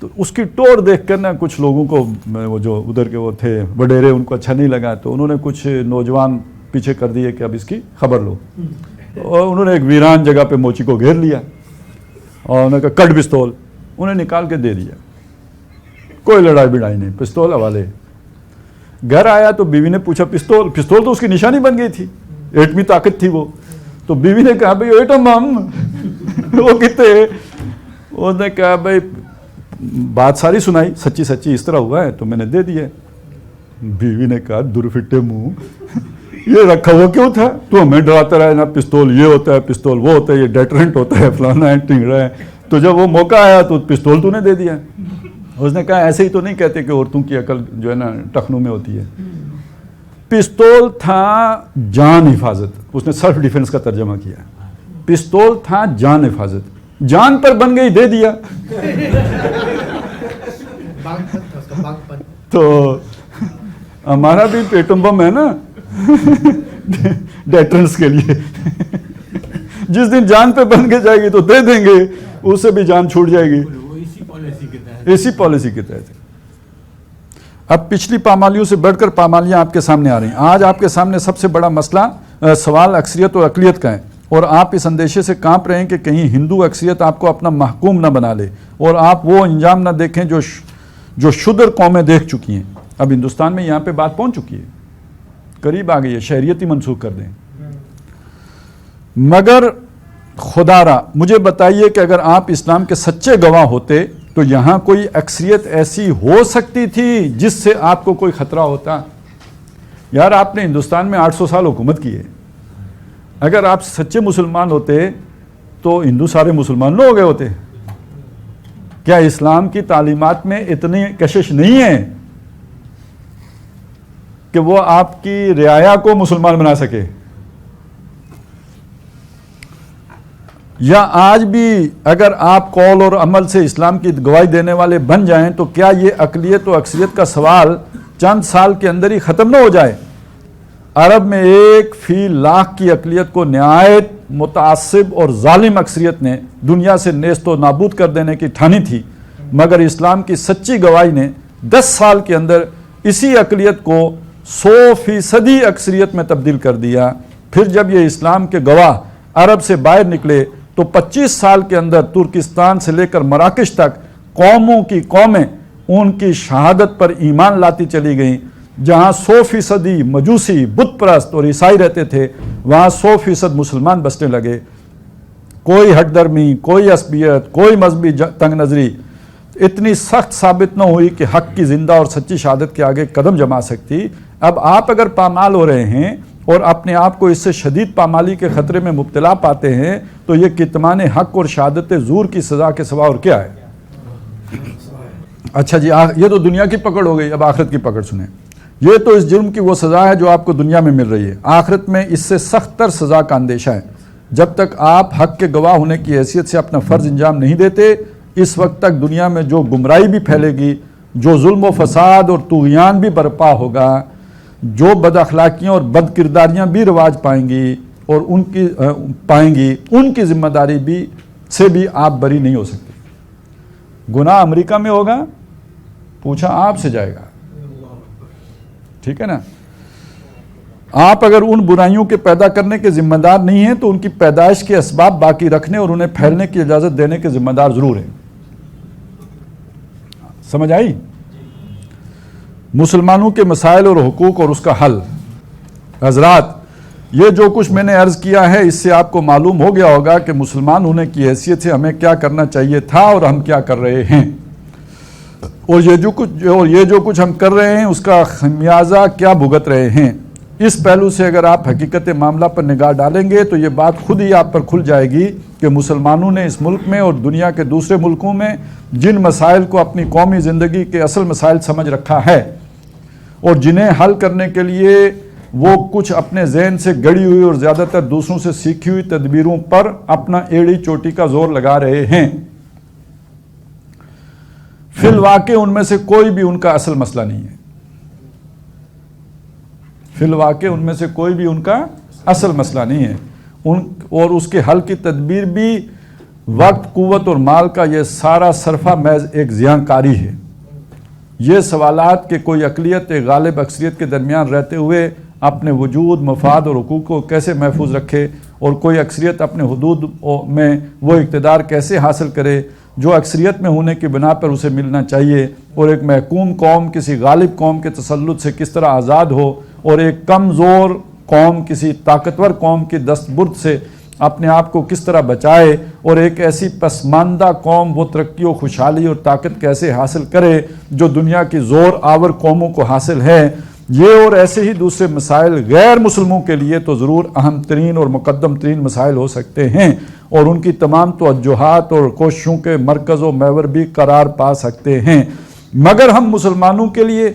تو اس کی ٹور دیکھ کر نا کچھ لوگوں کو، وہ جو ادھر کے وہ تھے وڈیرے، ان کو اچھا نہیں لگا. تو انہوں نے کچھ نوجوان پیچھے کر دیے کہ اب اس کی خبر لو. اور انہوں نے ایک ویران جگہ پہ موچی کو گھیر لیا اور انہوں نے کہا کٹ پستول. انہیں نکال کے دے دیا، کوئی لڑائی بڑائی نہیں، پستول حوالے. گھر آیا تو بیوی نے پوچھا پستول تو اس کی نشانی بن گئی تھی، ایٹمی طاقت تھی وہ. تو بیوی نے کہا بھائی ایٹم بم وہ کتنے؟ انہوں نے کہا بھائی بات ساری سنائی، سچی اس طرح ہوا ہے تو میں نے دے دیا. بیوی نے کہا درفٹے منہ، یہ رکھا ہوا کیوں تھا؟ تو ہمیں ڈراتا رہا نا، پستول یہ ہوتا ہے، پستول وہ ہوتا ہے، یہ ڈیٹرنٹ ہوتا ہے، فلانا ہے، ٹنگڑا ہے. تو جب وہ موقع آیا تو پستول تو نے دے دیا. اس نے کہا ایسے ہی تو نہیں کہتے کہ عورتوں کی عقل جو ہے نا ٹخنوں میں ہوتی ہے. پستول تھا جان حفاظت، اس نے سیلف ڈیفenس کا ترجمہ کیا. پستول تھا جان حفاظت، جان پر بن گئی دے دیا. تو ہمارا بھی پیٹم بم ہے نا ڈیٹرنس کے لیے. جس دن جان پہ بن کے جائے گی تو دے دیں گے، اس سے بھی جان چھوٹ جائے گی. اسی پالیسی کے تحت. اب پچھلی پامالیوں سے بڑھ کر پامالیاں آپ کے سامنے آ رہی ہیں. آج آپ کے سامنے سب سے بڑا مسئلہ سوال اکثریت اور اقلیت کا ہے، اور آپ اس اندیشے سے کانپ رہے ہیں کہ کہیں ہندو اکثریت آپ کو اپنا محکوم نہ بنا لے اور آپ وہ انجام نہ دیکھیں جو شودر قومیں دیکھ چکی ہیں. اب ہندوستان میں یہاں پہ بات پہنچ چکی ہے، قریب آ گئی ہے، شہریت ہی منسوخ کر دیں. مگر خدا را مجھے بتائیے کہ اگر آپ اسلام کے سچے گواہ ہوتے تو یہاں کوئی اکثریت ایسی ہو سکتی تھی جس سے آپ کو کوئی خطرہ ہوتا؟ یار آپ نے ہندوستان میں 800 سال حکومت کی ہے. اگر آپ سچے مسلمان ہوتے تو ہندو سارے مسلمان نہ ہو گئے ہوتے. کیا اسلام کی تعلیمات میں اتنی کشش نہیں ہے کہ وہ آپ کی رعایا کو مسلمان بنا سکے؟ یا آج بھی اگر آپ قول اور عمل سے اسلام کی گواہی دینے والے بن جائیں تو کیا یہ اقلیت و اکثریت کا سوال چند سال کے اندر ہی ختم نہ ہو جائے؟ عرب میں 1/1,00,000 کی اقلیت کو نہایت متعصب اور ظالم اکثریت نے دنیا سے نیست و نابود کر دینے کی ٹھانی تھی، مگر اسلام کی سچی گواہی نے 10 سال کے اندر اسی اقلیت کو 100% اکثریت میں تبدیل کر دیا. پھر جب یہ اسلام کے گواہ عرب سے باہر نکلے تو 25 سال کے اندر ترکستان سے لے کر مراکش تک قوموں کی قومیں ان کی شہادت پر ایمان لاتی چلی گئیں. جہاں 100% مجوسی، بت پرست اور عیسائی رہتے تھے وہاں 100% مسلمان بسنے لگے. کوئی ہٹ درمی، کوئی عصبیت، کوئی مذہبی تنگ نظری اتنی سخت ثابت نہ ہوئی کہ حق کی زندہ اور سچی شہادت کے آگے قدم جما سکتی. اب آپ اگر پامال ہو رہے ہیں اور اپنے آپ کو اس سے شدید پامالی کے خطرے میں مبتلا پاتے ہیں تو یہ کتمان حق اور شہادت زور کی سزا کے سوا اور کیا ہے؟ اچھا جی، یہ تو دنیا کی پکڑ ہو گئی. اب آخرت کی پکڑ سنیں. یہ تو اس جرم کی وہ سزا ہے جو آپ کو دنیا میں مل رہی ہے. آخرت میں اس سے سخت تر سزا کا اندیشہ ہے. جب تک آپ حق کے گواہ ہونے کی حیثیت سے اپنا فرض انجام نہیں دیتے، اس وقت تک دنیا میں جو گمراہی بھی پھیلے گی، جو ظلم و فساد اور طغیان بھی برپا ہوگا، جو بد اخلاقیاں اور بد کرداریاں بھی رواج پائیں گی ان کی ذمہ داری بھی سے بھی آپ بری نہیں ہو سکتے. گناہ امریکہ میں ہوگا، پوچھا آپ سے جائے گا. ٹھیک ہے نا؟ آپ اگر ان برائیوں کے پیدا کرنے کے ذمہ دار نہیں ہیں تو ان کی پیدائش کے اسباب باقی رکھنے اور انہیں پھیلنے کی اجازت دینے کے ذمہ دار ضرور ہیں. سمجھ آئی؟ مسلمانوں کے مسائل اور حقوق اور اس کا حل. حضرات، یہ جو کچھ میں نے عرض کیا ہے اس سے آپ کو معلوم ہو گیا ہوگا کہ مسلمان ہونے کی حیثیت سے ہمیں کیا کرنا چاہیے تھا اور ہم کیا کر رہے ہیں، اور یہ جو کچھ ہم کر رہے ہیں اس کا خمیازہ کیا بھگت رہے ہیں. اس پہلو سے اگر آپ حقیقت معاملہ پر نگاہ ڈالیں گے تو یہ بات خود ہی آپ پر کھل جائے گی کہ مسلمانوں نے اس ملک میں اور دنیا کے دوسرے ملکوں میں جن مسائل کو اپنی قومی زندگی کے اصل مسائل سمجھ رکھا ہے اور جنہیں حل کرنے کے لیے وہ کچھ اپنے ذہن سے گڑی ہوئی اور زیادہ تر دوسروں سے سیکھی ہوئی تدبیروں پر اپنا ایڑی چوٹی کا زور لگا رہے ہیں، فی الواقع ان میں سے کوئی بھی ان کا اصل مسئلہ نہیں ہے. فی الواقع ان میں سے کوئی بھی ان کا اصل مسئلہ نہیں ہے، اور اس کے حل کی تدبیر بھی وقت، قوت اور مال کا یہ سارا صرفہ محض ایک زیانکاری ہے. یہ سوالات کہ کوئی اقلیت ایک غالب اکثریت کے درمیان رہتے ہوئے اپنے وجود، مفاد اور حقوق کو کیسے محفوظ رکھے اور کوئی اکثریت اپنے حدود میں وہ اقتدار کیسے حاصل کرے جو اکثریت میں ہونے کی بنا پر اسے ملنا چاہیے، اور ایک محکوم قوم کسی غالب قوم کے تسلط سے کس طرح آزاد ہو اور ایک کمزور قوم کسی طاقتور قوم کی دستبرد سے اپنے آپ کو کس طرح بچائے، اور ایک ایسی پسماندہ قوم وہ ترقی و خوشحالی اور طاقت کیسے حاصل کرے جو دنیا کی زور آور قوموں کو حاصل ہے. یہ اور ایسے ہی دوسرے مسائل غیر مسلموں کے لیے تو ضرور اہم ترین اور مقدم ترین مسائل ہو سکتے ہیں، اور ان کی تمام توجہات اور کوششوں کے مرکز و محور بھی قرار پا سکتے ہیں، مگر ہم مسلمانوں کے لیے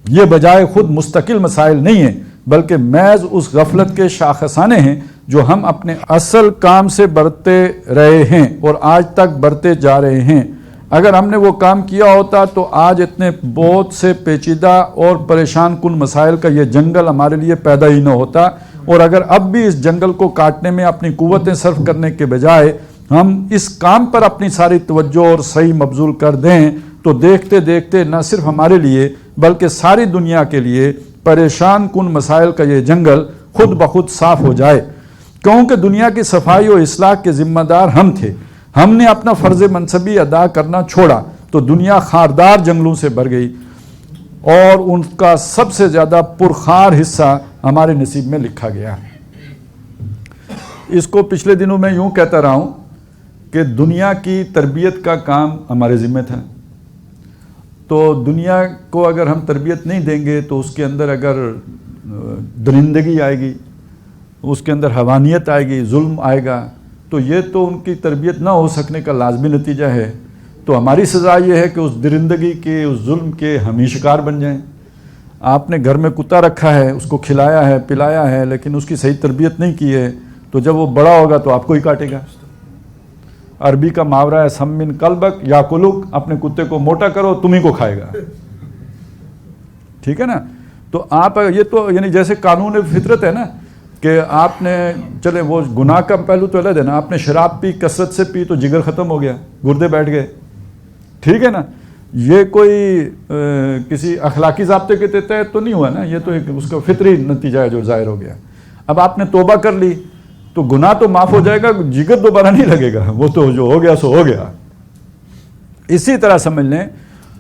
یہ بجائے خود مستقل مسائل نہیں ہیں بلکہ محض اس غفلت کے شاخسانے ہیں جو ہم اپنے اصل کام سے برتے رہے ہیں اور آج تک برتے جا رہے ہیں۔ اگر ہم نے وہ کام کیا ہوتا تو آج اتنے بہت سے پیچیدہ اور پریشان کن مسائل کا یہ جنگل ہمارے لیے پیدا ہی نہ ہوتا، اور اگر اب بھی اس جنگل کو کاٹنے میں اپنی قوتیں صرف کرنے کے بجائے ہم اس کام پر اپنی ساری توجہ اور صحیح مبذول کر دیں تو دیکھتے دیکھتے نہ صرف ہمارے لیے بلکہ ساری دنیا کے لیے پریشان کن مسائل کا یہ جنگل خود بخود صاف ہو جائے، کیونکہ دنیا کی صفائی و اصلاح کے ذمہ دار ہم تھے۔ ہم نے اپنا فرض منصبی ادا کرنا چھوڑا تو دنیا خاردار جنگلوں سے بھر گئی اور ان کا سب سے زیادہ پرخار حصہ ہمارے نصیب میں لکھا گیا۔ اس کو پچھلے دنوں میں یوں کہتا رہا ہوں کہ دنیا کی تربیت کا کام ہمارے ذمہ تھا، تو دنیا کو اگر ہم تربیت نہیں دیں گے تو اس کے اندر اگر درندگی آئے گی، اس کے اندر حیوانیت آئے گی، ظلم آئے گا، تو یہ تو ان کی تربیت نہ ہو سکنے کا لازمی نتیجہ ہے۔ تو ہماری سزا یہ ہے کہ اس درندگی کے، اس ظلم کے ہم ہی شکار بن جائیں۔ آپ نے گھر میں کتا رکھا ہے، اس کو کھلایا ہے، پلایا ہے، لیکن اس کی صحیح تربیت نہیں کی ہے، تو جب وہ بڑا ہوگا تو آپ کو ہی کاٹے گا۔ عربی کا محاورہ ہے سم من قلبک یا کلک، اپنے کتے کو موٹا کرو تم ہی کو کھائے گا، ٹھیک ہے نا۔ تو آپ یہ تو یعنی جیسے قانون فطرت ہے نا کہ آپ نے چلے وہ گناہ کا پہلو تو الگ ہے نا، آپ نے شراب پی، کثرت سے پی تو جگر ختم ہو گیا، گردے بیٹھ گئے، ٹھیک ہے نا۔ یہ کوئی کسی اخلاقی ضابطے کے تحت تو نہیں ہوا نا، یہ تو ایک اس کا فطری نتیجہ ہے جو ظاہر ہو گیا۔ اب آپ نے توبہ کر لی تو گناہ تو معاف ہو جائے گا، جگر دوبارہ نہیں لگے گا، وہ تو جو ہو گیا سو ہو گیا۔ اسی طرح سمجھ لیں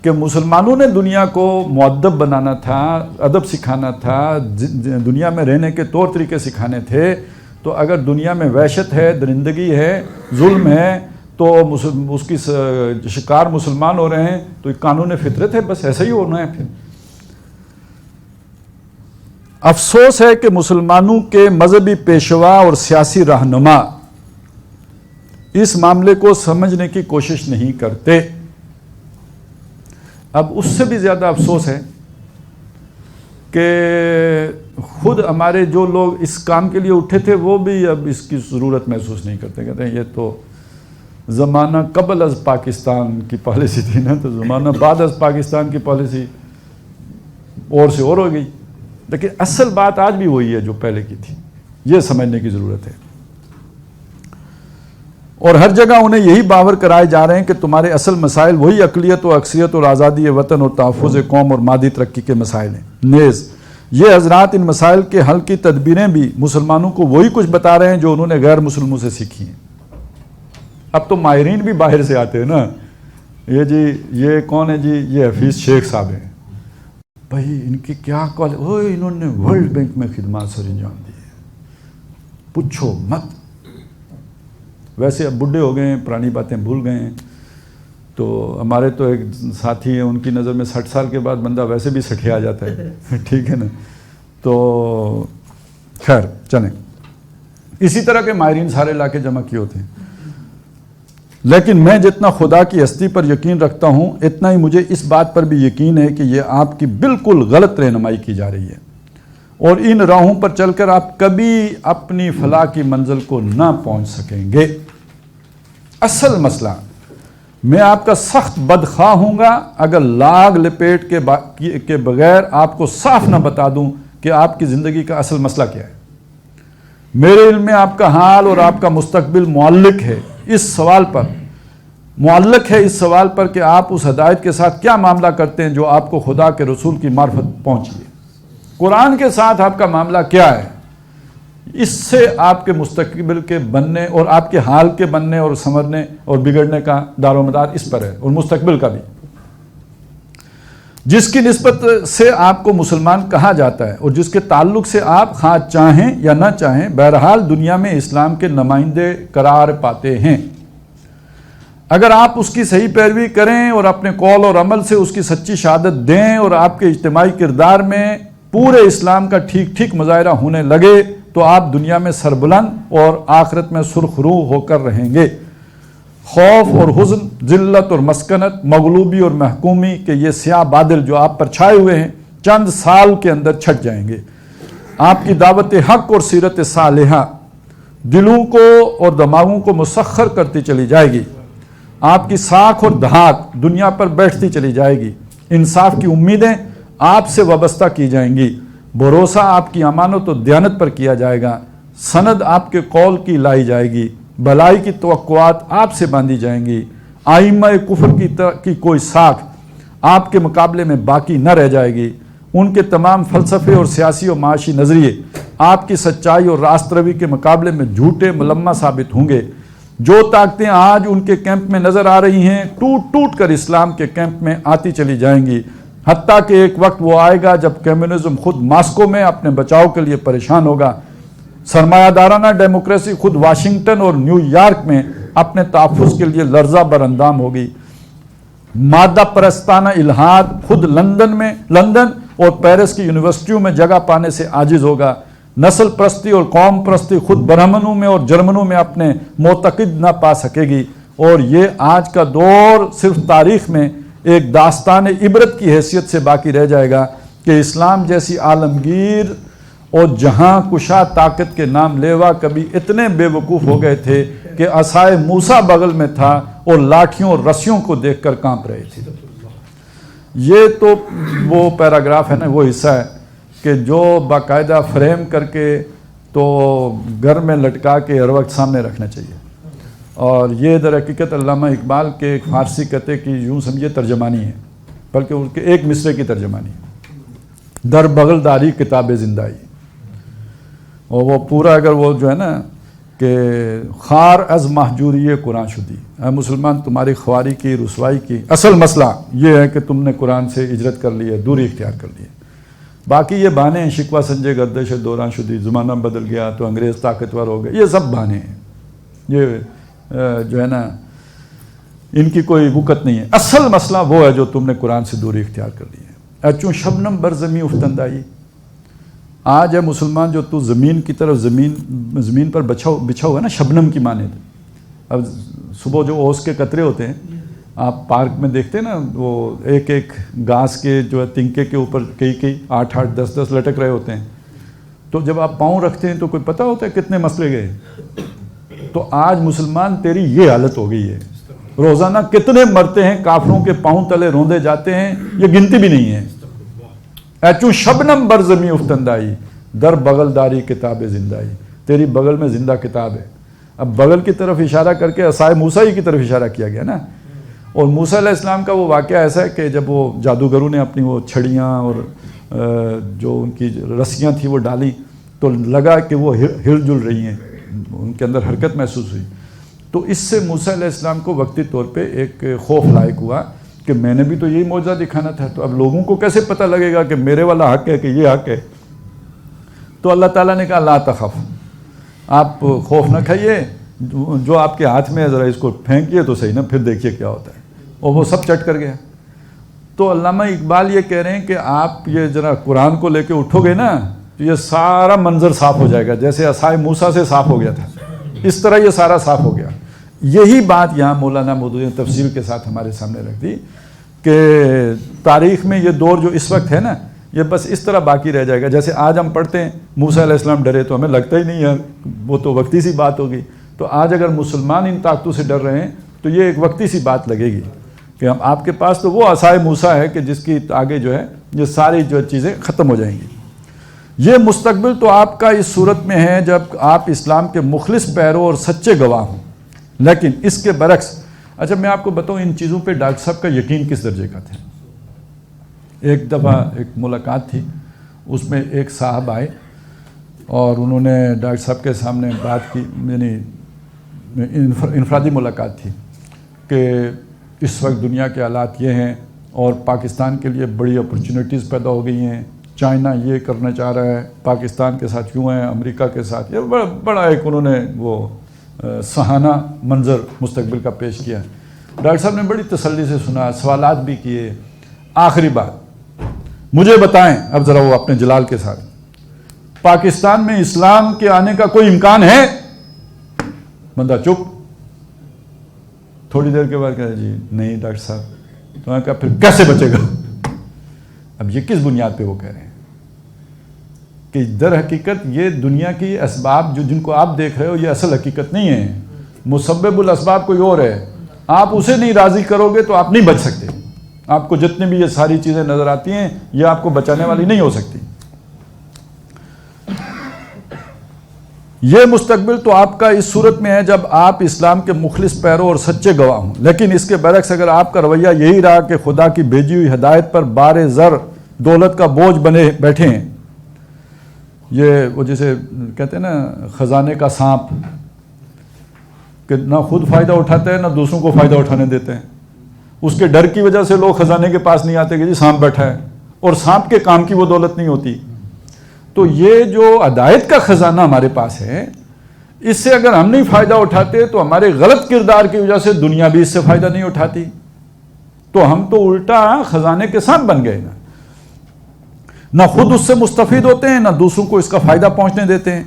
کہ مسلمانوں نے دنیا کو مؤدب بنانا تھا، ادب سکھانا تھا، دنیا میں رہنے کے طور طریقے سکھانے تھے، تو اگر دنیا میں وحشت ہے، درندگی ہے، ظلم ہے، تو اس کی شکار مسلمان ہو رہے ہیں، تو ایک قانون فطرت ہے، بس ایسا ہی ہونا ہے۔ پھر افسوس ہے کہ مسلمانوں کے مذہبی پیشوا اور سیاسی رہنما اس معاملے کو سمجھنے کی کوشش نہیں کرتے۔ اب اس سے بھی زیادہ افسوس ہے کہ خود ہمارے جو لوگ اس کام کے لیے اٹھے تھے وہ بھی اب اس کی ضرورت محسوس نہیں کرتے، کہتے ہیں یہ تو زمانہ قبل از پاکستان کی پالیسی تھی نا، تو زمانہ بعد از پاکستان کی پالیسی اور سے اور ہو گئی، لیکن اصل بات آج بھی وہی ہے جو پہلے کی تھی، یہ سمجھنے کی ضرورت ہے۔ اور ہر جگہ انہیں یہی باور کرائے جا رہے ہیں کہ تمہارے اصل مسائل وہی اقلیت و اکثریت اور آزادی وطن اور تحفظ قوم اور مادی ترقی کے مسائل ہیں۔ نیز یہ حضرات ان مسائل کے حل کی تدبیریں بھی مسلمانوں کو وہی کچھ بتا رہے ہیں جو انہوں نے غیر مسلموں سے سیکھی ہیں۔ اب تو ماہرین بھی باہر سے آتے ہیں نا، یہ جی یہ کون ہے جی، یہ حفیظ شیخ صاحب ہیں، بھائی ان کی کیا انہوں نے ورلڈ بینک میں خدمات سر انجام دی ہے، پوچھو مت۔ ویسے اب بڈھے ہو گئے ہیں، پرانی باتیں بھول گئے ہیں، تو ہمارے تو ایک ساتھی ہیں، ان کی نظر میں 60 سال کے بعد بندہ ویسے بھی سٹھیا جاتا ہے، ٹھیک ہے نا۔ تو خیر چلیں، اسی طرح کے ماہرین سارے علاقے جمع کیے ہوتے ہیں، لیکن میں جتنا خدا کی ہستی پر یقین رکھتا ہوں اتنا ہی مجھے اس بات پر بھی یقین ہے کہ یہ آپ کی بالکل غلط رہنمائی کی جا رہی ہے، اور ان راہوں پر چل کر آپ کبھی اپنی فلاح کی منزل کو نہ پہنچ سکیں گے۔ اصل مسئلہ، میں آپ کا سخت بدخواہ ہوں گا اگر لاگ لپیٹ کے بغیر آپ کو صاف نہ بتا دوں کہ آپ کی زندگی کا اصل مسئلہ کیا ہے۔ میرے علم میں آپ کا حال اور آپ کا مستقبل معلق ہے اس سوال پر کہ آپ اس ہدایت کے ساتھ کیا معاملہ کرتے ہیں جو آپ کو خدا کے رسول کی معرفت پہنچی ہے۔ قرآن کے ساتھ آپ کا معاملہ کیا ہے، اس سے آپ کے مستقبل کے بننے اور آپ کے حال کے بننے اور سنورنے اور بگڑنے کا دار و مدار اس پر ہے، اور مستقبل کا بھی، جس کی نسبت سے آپ کو مسلمان کہا جاتا ہے اور جس کے تعلق سے آپ خواہ چاہیں یا نہ چاہیں بہرحال دنیا میں اسلام کے نمائندے قرار پاتے ہیں۔ اگر آپ اس کی صحیح پیروی کریں اور اپنے قول اور عمل سے اس کی سچی شہادت دیں اور آپ کے اجتماعی کردار میں پورے اسلام کا ٹھیک ٹھیک مظاہرہ ہونے لگے تو آپ دنیا میں سربلند اور آخرت میں سرخ روح ہو کر رہیں گے۔ خوف اور حزن، ذلت اور مسکنت، مغلوبی اور محکومی کے یہ سیاہ بادل جو آپ پر چھائے ہوئے ہیں، چند سال کے اندر چھٹ جائیں گے۔ آپ کی دعوت حق اور سیرت صالحہ دلوں کو اور دماغوں کو مسخر کرتی چلی جائے گی۔ آپ کی ساکھ اور دھاک دنیا پر بیٹھتی چلی جائے گی۔ انصاف کی امیدیں آپ سے وابستہ کی جائیں گی۔ بھروسہ آپ کی امانت و دیانت پر کیا جائے گا۔ سند آپ کے قول کی لائی جائے گی۔ بھلائی کی توقعات آپ سے باندھی جائیں گی۔ آئمہ کفر کی کوئی ساکھ آپ کے مقابلے میں باقی نہ رہ جائے گی۔ ان کے تمام فلسفے اور سیاسی اور معاشی نظریے آپ کی سچائی اور راست روی کے مقابلے میں جھوٹے ملمہ ثابت ہوں گے۔ جو طاقتیں آج ان کے کیمپ میں نظر آ رہی ہیں ٹوٹ ٹوٹ کر اسلام کے کیمپ میں آتی چلی جائیں گی، حتیٰ کہ ایک وقت وہ آئے گا جب کمیونزم خود ماسکو میں اپنے بچاؤ کے لیے پریشان ہوگا۔ سرمایہ دارانہ ڈیموکریسی خود واشنگٹن اور نیو یارک میں اپنے تحفظ کے لیے لرزہ بر اندام ہوگی۔ مادہ پرستانہ الحاد خود لندن اور پیرس کی یونیورسٹیوں میں جگہ پانے سے عاجز ہوگا۔ نسل پرستی اور قوم پرستی خود برہمنوں میں اور جرمنوں میں اپنے معتقد نہ پا سکے گی، اور یہ آج کا دور صرف تاریخ میں ایک داستان عبرت کی حیثیت سے باقی رہ جائے گا کہ اسلام جیسی عالمگیر اور جہاں کشا طاقت کے نام لیوا کبھی اتنے بے وقوف ہو گئے تھے کہ عصائے موسیٰ بغل میں تھا اور لاٹھیوں اور رسیوں کو دیکھ کر کانپ رہے تھے۔ یہ تو وہ پیراگراف ہے نا، وہ حصہ ہے کہ جو باقاعدہ فریم کر کے تو گھر میں لٹکا کے ہر وقت سامنے رکھنا چاہیے۔ اور یہ در حقیقت علامہ اقبال کے ایک فارسی قطعے کی یوں سمجھے ترجمانی ہے، بلکہ ان کے ایک مصرے کی ترجمانی ہے، در بغل داری کتاب زندائی۔ اور وہ پورا اگر وہ جو ہے نا کہ خار از محجوری قرآن شدی، اے مسلمان تمہاری خواری کی رسوائی کی اصل مسئلہ یہ ہے کہ تم نے قرآن سے ہجرت کر لی ہے، دوری اختیار کر لی ہے۔ باقی یہ بہانے ہیں، شکوہ سنجے گردش دوران شدی، زمانہ بدل گیا تو انگریز طاقتور ہو گئے، یہ سب بہانے ہیں، یہ جو ہے نا ان کی کوئی وقت نہیں ہے۔ اصل مسئلہ وہ ہے جو تم نے قرآن سے دوری اختیار کر لی ہے۔ اچوں شبنم بر زمین افتندائی، آج ہے مسلمان جو تو زمین کی طرف زمین پر بچھا ہوا ہے نا، شبنم کی مانند۔ اب صبح جو اوس کے قطرے ہوتے ہیں آپ پارک میں دیکھتے ہیں نا، وہ ایک ایک گھاس کے جو ہے تنکے کے اوپر کئی 8 10 لٹک رہے ہوتے ہیں، تو جب آپ پاؤں رکھتے ہیں تو کوئی پتہ ہوتا ہے کتنے مسلے گئے۔ تو آج مسلمان تیری یہ حالت ہو گئی ہے، روزانہ کتنے مرتے ہیں، کافروں کے پاؤں تلے روندے جاتے ہیں، یہ گنتی بھی نہیں ہے۔ ایچوں شبنم بر زمیں افتندائی، در بغل داری کتاب زندائی، تیری بغل میں زندہ کتاب ہے۔ اب بغل کی طرف اشارہ کر کے عصائے موسیٰ کی طرف اشارہ کیا گیا نا۔ اور موسیٰ علیہ السلام کا وہ واقعہ ایسا ہے کہ جب وہ جادوگروں نے اپنی وہ چھڑیاں اور جو ان کی رسیاں تھیں وہ ڈالی تو لگا کہ وہ ہل جل رہی ہیں، ان کے اندر حرکت محسوس ہوئی۔ تو اس سے موسیٰ علیہ السلام کو وقتی طور پہ ایک خوف لاحق ہوا کہ میں نے بھی تو یہی معجزہ دکھانا تھا، تو اب لوگوں کو کیسے پتہ لگے گا کہ میرے والا حق ہے کہ یہ حق ہے۔ تو اللہ تعالیٰ نے کہا لا تخف، آپ خوف نہ کھائیے، جو آپ کے ہاتھ میں ہے ذرا اس کو پھینکیے تو صحیح نا، پھر دیکھیے کیا ہوتا ہے۔ اور وہ سب چٹ کر گیا۔ تو علامہ اقبال یہ کہہ رہے ہیں کہ آپ یہ ذرا قرآن کو لے کے اٹھو گے نا تو یہ سارا منظر صاف ہو جائے گا، جیسے عصائے موسیٰ سے صاف ہو گیا تھا اس طرح یہ سارا صاف ہو گیا۔ یہی بات یہاں مولانا مودودی نے تفصیل کے ساتھ ہمارے سامنے رکھ دی کہ تاریخ میں یہ دور جو اس وقت ہے نا یہ بس اس طرح باقی رہ جائے گا۔ جیسے آج ہم پڑھتے ہیں موسیٰ علیہ السلام ڈرے تو ہمیں لگتا ہی نہیں ہے، وہ تو وقتی سی بات ہوگی۔ تو آج اگر مسلمان ان طاقتوں سے ڈر رہے ہیں تو یہ ایک وقتی سی بات لگے گی کہ ہم آپ کے پاس تو وہ عصائے موسیٰ ہے کہ جس کی آگے جو ہے یہ ساری جو چیزیں ختم ہو جائیں گی۔ یہ مستقبل تو آپ کا اس صورت میں ہے جب آپ اسلام کے مخلص پیرو اور سچے گواہ ہوں، لیکن اس کے برعکس اچھا میں آپ کو بتاؤں ان چیزوں پہ ڈاکٹر صاحب کا یقین کس درجے کا تھا۔ ایک دفعہ ایک ملاقات تھی، اس میں ایک صاحب آئے اور انہوں نے ڈاکٹر صاحب کے سامنے بات کی، یعنی انفرادی ملاقات تھی کہ اس وقت دنیا کے حالات یہ ہیں اور پاکستان کے لیے بڑی اپرچونیٹیز پیدا ہو گئی ہیں، چائنا یہ کرنا چاہ رہا ہے، پاکستان کے ساتھ کیوں ہے، امریکہ کے ساتھ، یہ بڑا ایک انہوں نے وہ سہانہ منظر مستقبل کا پیش کیا۔ ڈاکٹر صاحب نے بڑی تسلی سے سنا، سوالات بھی کیے۔ آخری بات مجھے بتائیں، اب ذرا وہ اپنے جلال کے ساتھ، پاکستان میں اسلام کے آنے کا کوئی امکان ہے؟ بندہ چپ۔ تھوڑی دیر کے بعد کہا جی نہیں ڈاکٹر صاحب۔ تو میں نے کہا پھر کیسے بچے گا؟ اب یہ کس بنیاد پہ وہ کہہ رہے ہیں کہ در حقیقت یہ دنیا کی اسباب جن کو آپ دیکھ رہے ہو یہ اصل حقیقت نہیں ہے، مسبب الاسباب کوئی اور ہے، آپ اسے نہیں راضی کرو گے تو آپ نہیں بچ سکتے. آپ کو جتنے بھی یہ ساری چیزیں نظر آتی ہیں یہ آپ کو بچانے والی نہیں ہو سکتی. یہ مستقبل تو آپ کا اس صورت میں ہے جب آپ اسلام کے مخلص پیرو اور سچے گواہ ہوں، لیکن اس کے برعکس اگر آپ کا رویہ یہی رہا کہ خدا کی بھیجی ہوئی ہدایت پر بار زر دولت کا بوجھ بنے بیٹھے ہیں، یہ وہ جسے کہتے ہیں نا خزانے کا سانپ، کہ نہ خود فائدہ اٹھاتے ہیں نہ دوسروں کو فائدہ اٹھانے دیتے ہیں. اس کے ڈر کی وجہ سے لوگ خزانے کے پاس نہیں آتے کہ جی سانپ بیٹھا ہے، اور سانپ کے کام کی وہ دولت نہیں ہوتی. تو یہ جو ہدایت کا خزانہ ہمارے پاس ہے، اس سے اگر ہم نہیں فائدہ اٹھاتے تو ہمارے غلط کردار کی وجہ سے دنیا بھی اس سے فائدہ نہیں اٹھاتی. تو ہم تو الٹا خزانے کے سانپ بن گئے، نہ خود اس سے مستفید ہوتے ہیں نہ دوسروں کو اس کا فائدہ پہنچنے دیتے ہیں.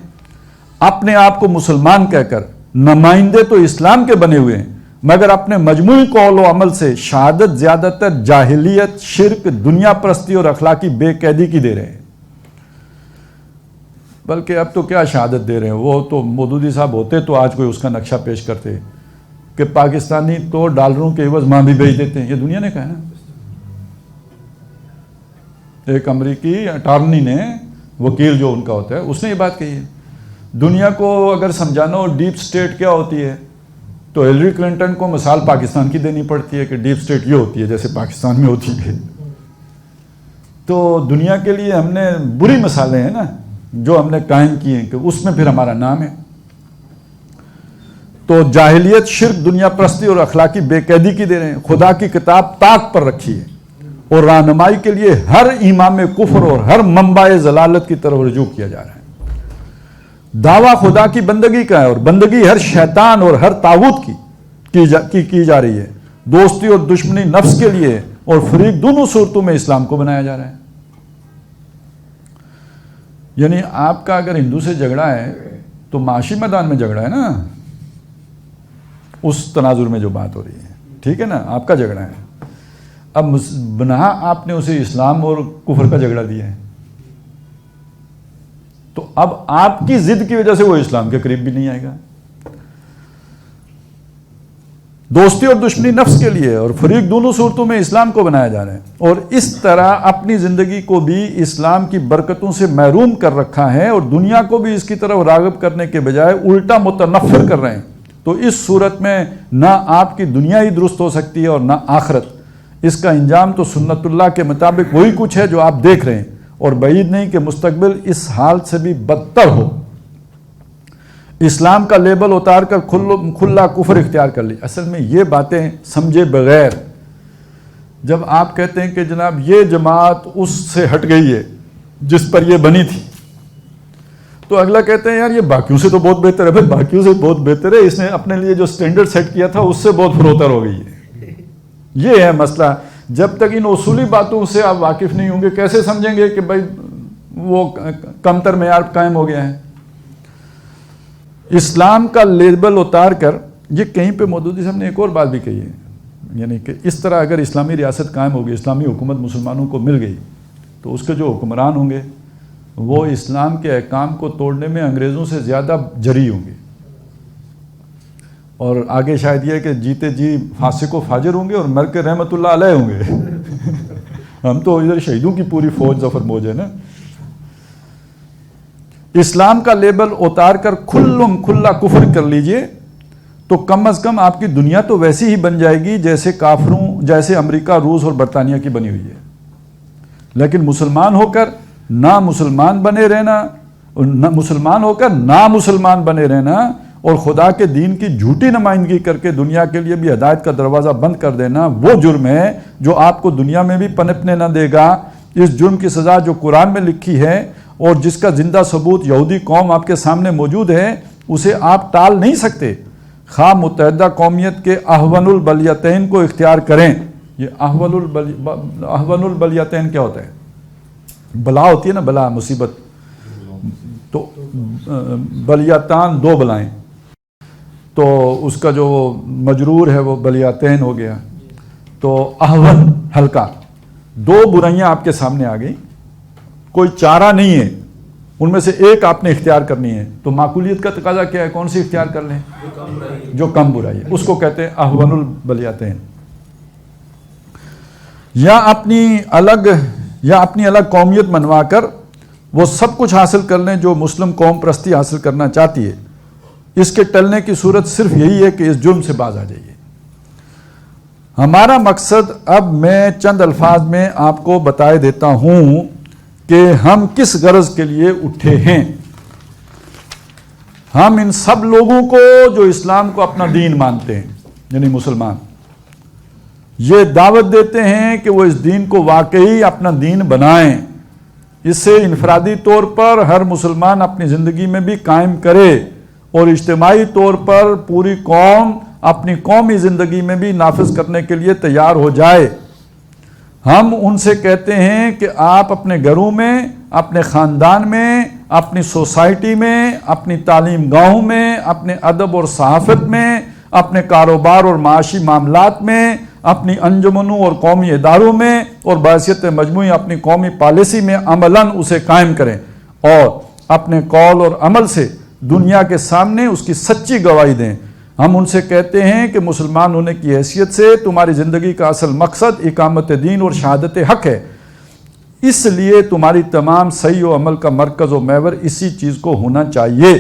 اپنے آپ کو مسلمان کہہ کر نمائندے تو اسلام کے بنے ہوئے ہیں، مگر اپنے مجموعی قول و عمل سے شہادت زیادہ تر جاہلیت، شرک، دنیا پرستی اور اخلاقی بے قیدی کی دے رہے ہیں. بلکہ اب تو کیا شہادت دے رہے ہیں، وہ تو مودودی صاحب ہوتے تو آج کوئی اس کا نقشہ پیش کرتے کہ پاکستانی تو ڈالروں کے عوض ماں بھی بھیج دیتے ہیں. یہ دنیا نے کہا نا. ایک امریکی اٹارنی نے، وکیل جو ان کا ہوتا ہے، اس نے یہ بات کہی ہے. دنیا کو اگر سمجھانا ہو ڈیپ سٹیٹ کیا ہوتی ہے تو ہلری کلنٹن کو مثال پاکستان کی دینی پڑتی ہے کہ ڈیپ سٹیٹ یہ ہوتی ہے جیسے پاکستان میں ہوتی ہے. تو دنیا کے لیے ہم نے بری مثالیں ہیں نا جو ہم نے قائم کی ہیں کہ اس میں پھر ہمارا نام ہے. تو جاہلیت، شرک، دنیا پرستی اور اخلاقی بے قیدی کی دے رہے ہیں. خدا کی کتاب طاق پر رکھی ہے اور رہنمائی کے لیے ہر امام کفر اور ہر منبع ضلالت کی طرف رجوع کیا جا رہا ہے. دعویٰ خدا کی بندگی کا ہے اور بندگی ہر شیطان اور ہر طاغوت کی جا رہی ہے. دوستی اور دشمنی نفس کے لیے اور فریق دونوں صورتوں میں اسلام کو بنایا جا رہا ہے. یعنی آپ کا اگر ہندو سے جھگڑا ہے تو معاشی میدان میں جھگڑا ہے نا، اس تناظر میں جو بات ہو رہی ہے، ٹھیک ہے نا، آپ کا جھگڑا ہے. اب بنا آپ نے اسے اسلام اور کفر کا جھگڑا دیا ہے تو اب آپ کی ضد کی وجہ سے وہ اسلام کے قریب بھی نہیں آئے گا. دوستی اور دشمنی نفس کے لیے اور فریق دونوں صورتوں میں اسلام کو بنایا جا رہا ہے، اور اس طرح اپنی زندگی کو بھی اسلام کی برکتوں سے محروم کر رکھا ہے اور دنیا کو بھی اس کی طرف راغب کرنے کے بجائے الٹا متنفر کر رہے ہیں. تو اس صورت میں نہ آپ کی دنیا ہی درست ہو سکتی ہے اور نہ آخرت. اس کا انجام تو سنت اللہ کے مطابق وہی کچھ ہے جو آپ دیکھ رہے ہیں، اور بعید نہیں کہ مستقبل اس حال سے بھی بدتر ہو. اسلام کا لیبل اتار کر کھلا کفر اختیار کر لی. اصل میں یہ باتیں سمجھے بغیر جب آپ کہتے ہیں کہ جناب یہ جماعت اس سے ہٹ گئی ہے جس پر یہ بنی تھی، تو اگلا کہتے ہیں یار یہ باقیوں سے تو بہت بہتر ہے. بھائی باقیوں سے بہت بہتر ہے، اس نے اپنے لیے جو سٹینڈرڈ سیٹ کیا تھا اس سے بہت فروتر ہو گئی ہے. یہ ہے مسئلہ. جب تک ان اصولی باتوں سے آپ واقف نہیں ہوں گے کیسے سمجھیں گے کہ بھائی وہ کمتر معیار قائم ہو گیا ہے. اسلام کا لیبل اتار کر، یہ کہیں پہ مودودی صاحب نے ایک اور بات بھی کہی ہے، یعنی کہ اس طرح اگر اسلامی ریاست قائم ہوگی، اسلامی حکومت مسلمانوں کو مل گئی تو اس کے جو حکمران ہوں گے وہ اسلام کے احکام کو توڑنے میں انگریزوں سے زیادہ جری ہوں گے. اور آگے شاید یہ کہ جیتے جی فاسق و فاجر ہوں گے اور مر کے رحمت اللہ علیہ ہوں گے. ہم تو ادھر شہیدوں کی پوری فوج ظفر موج ہے نا. اسلام کا لیبل اتار کر کھلا کفر کر لیجئے تو کم از کم آپ کی دنیا تو ویسی ہی بن جائے گی جیسے کافروں، جیسے امریکہ، روس اور برطانیہ کی بنی ہوئی ہے. لیکن مسلمان ہو کر نامسلمان بنے رہنا، مسلمان ہو کر نامسلمان بنے رہنا اور خدا کے دین کی جھوٹی نمائندگی کر کے دنیا کے لیے بھی ہدایت کا دروازہ بند کر دینا، وہ جرم ہے جو آپ کو دنیا میں بھی پنپنے نہ دے گا. اس جرم کی سزا جو قرآن میں لکھی ہے اور جس کا زندہ ثبوت یہودی قوم آپ کے سامنے موجود ہے، اسے آپ ٹال نہیں سکتے. خواہ متحدہ قومیت کے احون البلیتین کو اختیار کریں. یہ احون البلیتین کیا ہوتا ہے؟ بلا ہوتی ہے نا، بلا، مصیبت. تو بلیاتان دو بلائیں، تو اس کا جو مجرور ہے وہ بلیاتین ہو گیا. تو احون ہلکا، دو برائیاں آپ کے سامنے آ گئی, کوئی چارہ نہیں ہے, ان میں سے ایک آپ نے اختیار کرنی ہے, تو معقولیت کا تقاضا کیا ہے, کون سی اختیار کر لیں؟ جو کم برائی ہے, اس کو کہتے ہیں احون البلیتین. یا اپنی الگ قومیت منوا کر وہ سب کچھ حاصل کر لیں جو مسلم قوم پرستی حاصل کرنا چاہتی ہے. اس کے ٹلنے کی صورت صرف یہی ہے کہ اس جرم سے باز آ جائیے. ہمارا مقصد اب میں چند الفاظ میں آپ کو بتائے دیتا ہوں کہ ہم کس غرض کے لیے اٹھے ہیں. ہم ان سب لوگوں کو جو اسلام کو اپنا دین مانتے ہیں, یعنی مسلمان, یہ دعوت دیتے ہیں کہ وہ اس دین کو واقعی اپنا دین بنائیں. اس سے انفرادی طور پر ہر مسلمان اپنی زندگی میں بھی قائم کرے اور اجتماعی طور پر پوری قوم اپنی قومی زندگی میں بھی نافذ کرنے کے لیے تیار ہو جائے. ہم ان سے کہتے ہیں کہ آپ اپنے گھروں میں, اپنے خاندان میں, اپنی سوسائٹی میں, اپنی تعلیم گاہوں میں, اپنے ادب اور صحافت میں, اپنے کاروبار اور معاشی معاملات میں, اپنی انجمنوں اور قومی اداروں میں اور بحیثیت مجموعی اپنی قومی پالیسی میں عملاً اسے قائم کریں اور اپنے قول اور عمل سے دنیا کے سامنے اس کی سچی گواہی دیں. ہم ان سے کہتے ہیں کہ مسلمان ہونے کی حیثیت سے تمہاری زندگی کا اصل مقصد اقامت دین اور شہادت حق ہے. اس لیے تمہاری تمام صحیح و عمل کا مرکز و محور اسی چیز کو ہونا چاہیے.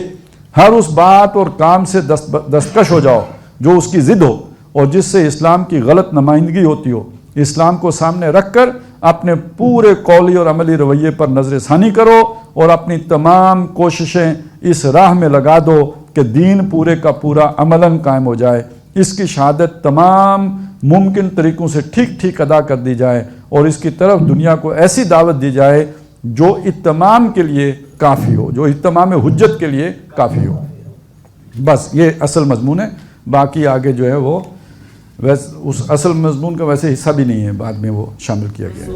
ہر اس بات اور کام سے دستکش ہو جاؤ جو اس کی ضد ہو اور جس سے اسلام کی غلط نمائندگی ہوتی ہو. اسلام کو سامنے رکھ کر اپنے پورے قولی اور عملی رویے پر نظر ثانی کرو اور اپنی تمام کوششیں اس راہ میں لگا دو کہ دین پورے کا پورا عملاً قائم ہو جائے. اس کی شہادت تمام ممکن طریقوں سے ٹھیک ادا کر دی جائے اور اس کی طرف دنیا کو ایسی دعوت دی جائے جو اتمام کے لیے کافی ہو, جو اتمام حجت کے لیے کافی ہو. بس یہ اصل مضمون ہے. باقی آگے جو ہے وہ اس اصل مضمون کا ویسے حصہ بھی نہیں ہے, بعد میں وہ شامل کیا گیا ہے.